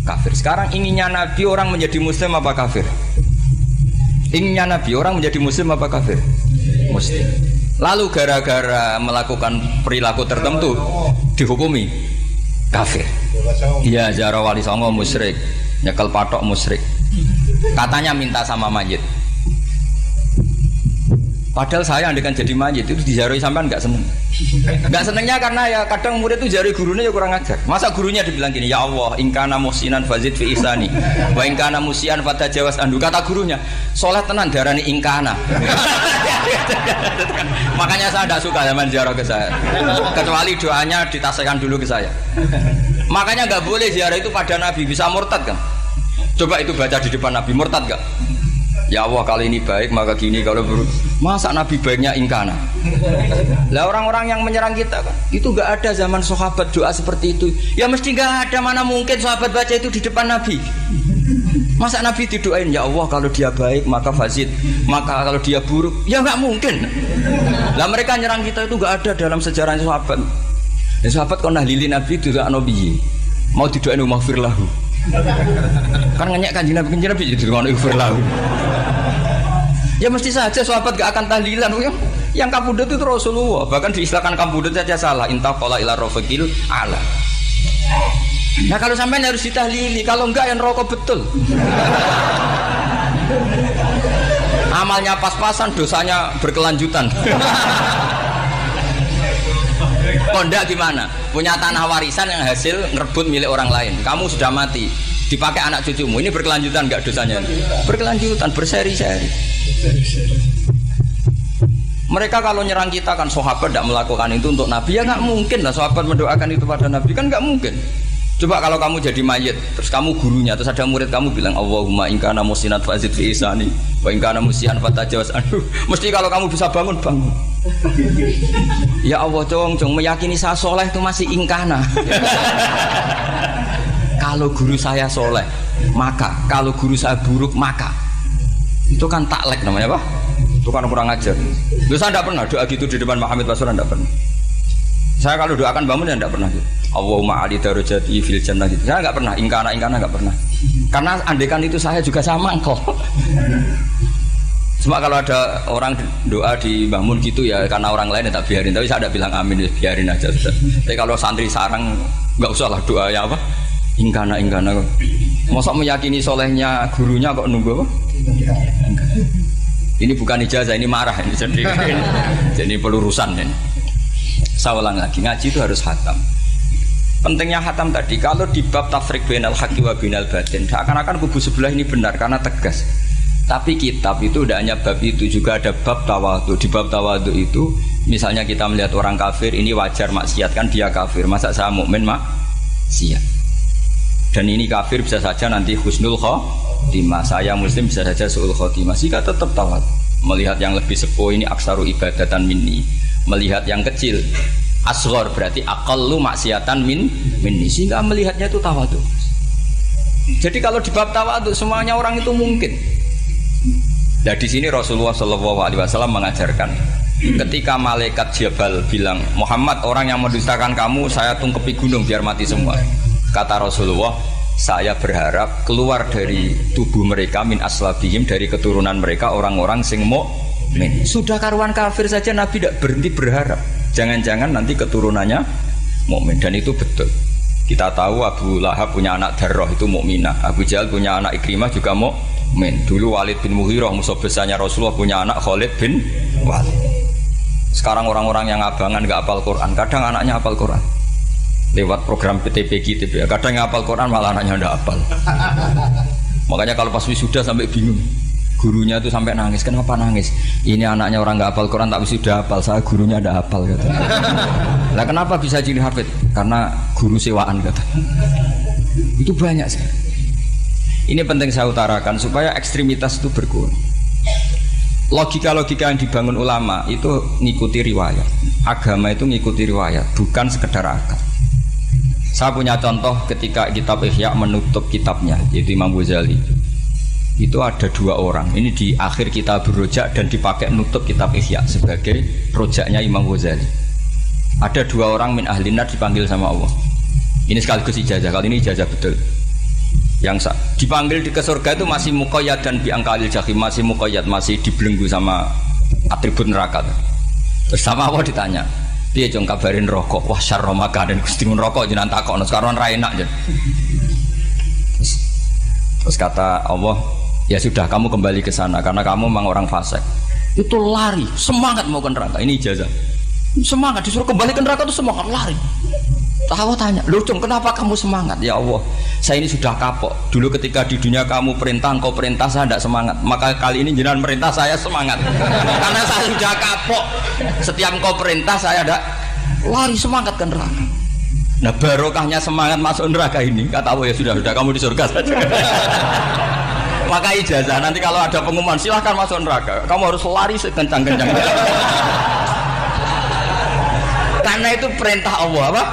kafir. Sekarang inginnya Nabi orang menjadi muslim apa kafir? Inginnya Nabi orang menjadi muslim apa kafir? Muslim. Lalu gara-gara melakukan perilaku tertentu dihukumi kafir. Iya, ziarah wali songo musyrik, nyekel patok musyrik. Katanya minta sama mayit. Padahal saya andekan jadi mayit itu dijaroi sampean nggak seneng. Nggak senengnya karena ya kadang murid itu jari gurunya ya kurang ajar. Masa gurunya dibilang gini, ya Allah, ingkana muhsinan fazid fi ihsani, wa ingkana musian fatajawas andu. Kata gurunya, soleh tenan darani ingkana. Makanya saya tidak suka zaman ziarah ke saya. Kecuali doanya ditasihkan dulu ke saya. Makanya nggak boleh ziarah itu pada Nabi, bisa murtad kan? Coba itu baca di depan Nabi, murtad gak? Ya Allah kali ini baik maka gini, kalau buruk. Masa Nabi baiknya ingkana? Lah orang-orang yang menyerang kita kan, itu gak ada zaman sahabat doa seperti itu. Ya mesti gak ada, mana mungkin sahabat baca itu di depan Nabi. Masa Nabi didoain, ya Allah kalau dia baik maka fazid, maka kalau dia buruk, ya gak mungkin. Lah mereka nyerang kita itu gak ada dalam sejarah sahabat. Ya sahabat kok nahlilin Nabi itu gak nabi. Mau didoain maghfirlahu. Kan ngenyek kanjeng Nabi jadi ngono ighfirlahu. Ya mesti saja sahabat gak akan tahlilan. Yang kabudut itu Rasulullah. Bahkan diistilahkan kabudut saja salah. Intaqala ila rafiqil ala. Nah kalau sampai harus ditahlili, kalau enggak yang rokok betul. Amalnya pas-pasan, dosanya berkelanjutan. Kondak gimana? Punya tanah warisan yang hasil ngerebut milik orang lain. Kamu sudah mati, dipakai anak cucumu. Ini berkelanjutan enggak dosanya? Berkelanjutan, berseri-seri. Mereka kalau nyerang kita kan sahabat tidak melakukan itu untuk Nabi, ya nggak mungkin lah sahabat mendoakan itu pada Nabi, kan nggak mungkin. Coba kalau kamu jadi mayit, terus kamu gurunya, terus ada murid kamu bilang Allahumma in kana musinat fazid fi isani wa in kana musian fatajawaz anhu. Mesti kalau kamu bisa bangun. Ya Allah, cong meyakini saya soleh itu masih ingkana. Kalau guru saya soleh, maka kalau guru saya buruk, maka itu kan taklek namanya apa? Itu kan kurang ajar. Saya tidak pernah doa gitu di depan Muhammad Pasuruan, tidak pernah. Saya kalau doakan bangun ya tidak pernah gitu. Allahumma ali darajati fil jannah gitu. Saya enggak pernah, ingkana enggak pernah. Karena andekan itu saya juga sama kok. Cuma kalau ada orang doa di bangun gitu ya karena orang lain ya tak biarin. Tapi saya tidak bilang amin, ya biarin aja sudah. Tapi kalau santri sarang enggak usah lah doa ya apa? Ingkana kok. Masa meyakini solehnya gurunya kok nunggu apa? Ini bukan ijazah, ini marah ini jadi pelurusan ini. Saya ulang lagi, ngaji itu harus khatam. Pentingnya khatam tadi, kalau di bab tafriq bainal haqqi wa bainal batin, seakan-akan kubu sebelah ini benar karena tegas. Tapi kitab itu tidak hanya bab itu, juga ada bab tawadhu. Di bab tawadhu itu, misalnya kita melihat orang kafir, ini wajar maksiat kan dia kafir. Masa saya mukmin maksiat? Dan ini kafir bisa saja nanti husnul khotimah. Saya muslim bisa saja su'ul khotimah. Jika tetap tawadhu, melihat yang lebih sepuh ini aksaru ibadatan minni. Melihat yang kecil asghar berarti aqallu maksiatan minni, sehingga melihatnya itu tawadhu. Jadi kalau di bab tawadhu semuanya orang itu mungkin. Nah di sini Rasulullah SAW mengajarkan ketika malaikat Jabal bilang Muhammad, orang yang mendustakan kamu saya tungkepi gunung biar mati semua. Kata Rasulullah, saya berharap keluar dari tubuh mereka min aslabihim, dari keturunan mereka orang-orang sing mukmin. Sudah karuan kafir saja Nabi tidak berhenti berharap. Jangan-jangan nanti keturunannya mukmin, dan itu betul. Kita tahu Abu Lahab punya anak Darrah itu mukminah. Abu Jahal punya anak Ikrimah juga mukmin. Dulu Walid bin Mughirah musuh besarnya Rasulullah punya anak Khalid bin Walid. Sekarang orang-orang yang abangan nggak hafal Quran, kadang anaknya hafal Quran. Lewat program PTPG, kadang hafal Quran malah anaknya nggak hafal. Makanya kalau pas wisuda sampai bingung. Gurunya itu sampai nangis. Kenapa nangis? Ini anaknya orang nggak hafal Quran tapi sudah hafal, saya gurunya ada hafal kata. Lah kenapa bisa jadi hafid? Karena guru sewaan kata. Itu banyak sih. Ini penting saya utarakan supaya ekstremitas itu berkurang. Logika-logika yang dibangun ulama itu ngikuti riwayat. Agama itu ngikuti riwayat, bukan sekedar akal. Saya punya contoh ketika kitab Ihya menutup kitabnya, yaitu Imam Ghazali. Itu ada dua orang, ini di akhir kitab Rojak dan dipakai nutup kitab Ihya sebagai rojaknya Imam Ghazali. Ada dua orang min ahlinar dipanggil sama Allah. Ini sekaligus ijazah, kali ini ijazah betul. Yang dipanggil ke surga itu masih muqayyad dan biangkalil jahim, masih muqayyad, masih dibelenggu sama atribut neraka. Terus sama Allah ditanya, dia jong kabarin rokok, wah syarra makanan Gusti rokok jenengan takokno sekarang ra enak jen. Terus kata Allah, ya sudah kamu kembali ke sana karena kamu memang orang fasik. Itu lari, semangat mau ke neraka. Ini ijazah. Semangat disuruh kembali ke neraka itu semangat lari. Allah tanya, loh Cung, kenapa kamu semangat? Ya Allah, saya ini sudah kapok. Dulu ketika di dunia kamu perintah, engkau perintah, saya tidak semangat. Maka kali ini jenengan perintah, saya semangat. Karena saya sudah kapok. Setiap engkau perintah, saya ada lari semangat ke neraka. Nah barokahnya semangat masuk neraka ini, kata Allah, ya sudah kamu di surga saja. Maka ijazah, nanti kalau ada pengumuman silahkan masuk neraka, kamu harus lari sekencang-kencangnya. Karena itu perintah Allah apa?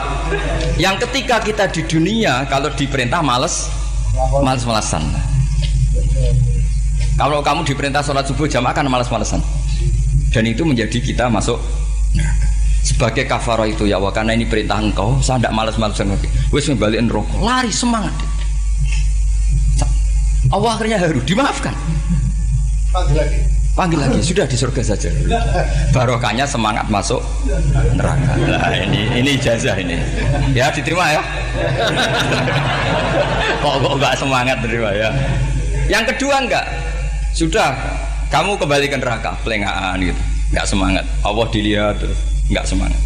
Yang ketika kita di dunia kalau diperintah males-malesan. Kalau kamu diperintah sholat subuh jamaah kan males-malesan. Dan itu menjadi kita masuk sebagai kafarah itu ya Allah, karena ini perintah engkau, saya tidak males-malesan lagi. Wes ngembaliin rokok, lari semangat. Allah akhirnya harus dimaafkan. Panggil lagi, sudah di surga saja. Barokahnya semangat masuk neraka. Nah ini ijazah ini. Ya diterima ya. Kok enggak semangat terima ya. Yang kedua enggak. Sudah kamu kembali ke neraka, pelengahan gitu. Enggak semangat. Allah dilihat terus enggak semangat.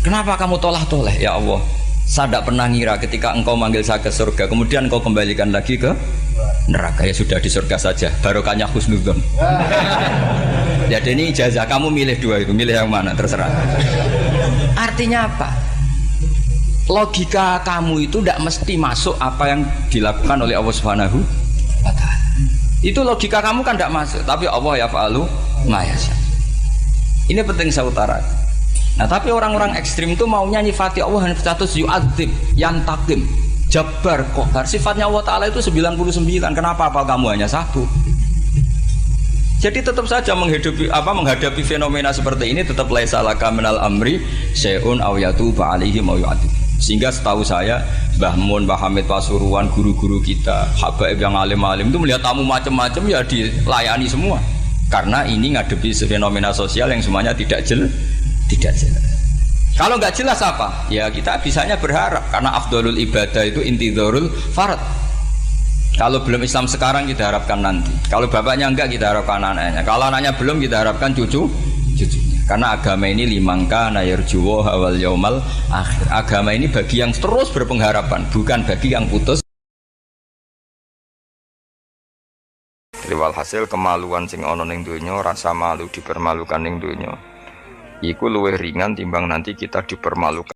Kenapa kamu toleh-toleh? Ya Allah, saya tidak pernah ngira ketika engkau manggil saya ke surga, kemudian engkau kembalikan lagi ke neraka. Ya sudah di surga saja, barokahnya husnudzon. Jadi ini ijazah, kamu milih dua itu, milih yang mana terserah. Artinya apa? logika kamu itu tidak mesti masuk apa yang dilakukan oleh Allah Subhanahu wa Ta'ala. Itu logika kamu kan tidak masuk, tapi Allah yaf'alu ma yasha. Ini penting saya utarakan. Nah, tapi orang-orang ekstrim itu maunya nyifati Allah hanya status yu'adzib, yantakim, jabbar, qahar. Sifatnya Allah Ta'ala itu 99. Kenapa apa kamu hanya satu? Jadi tetap saja menghadapi fenomena seperti ini tetap laisa laka minal amri syai'un aw yatuba alaihi ma yu'adzib. Sehingga setahu saya Mbah Mun, Mbah Hamid Pasuruan, guru-guru kita, habaib yang alim-alim itu melihat tamu macam-macam ya dilayani semua. Karena ini ngadepi fenomena sosial yang semuanya tidak jelas. Kalau nggak jelas apa? Ya kita bisanya berharap karena afdolul ibadah itu intidharul farad. Kalau belum Islam sekarang kita harapkan nanti. Kalau bapaknya enggak kita harapkan anaknya. Kalau anaknya belum kita harapkan cucunya. Karena agama ini limangka nayarjuwo hawal yaumal akhir. Agama ini bagi yang terus berpengharapan, bukan bagi yang putus. Walhasil kemaluan sing ana ning donya, rasa malu dipermalukan ning donya iku luwih ringan timbang nanti kita dipermalukan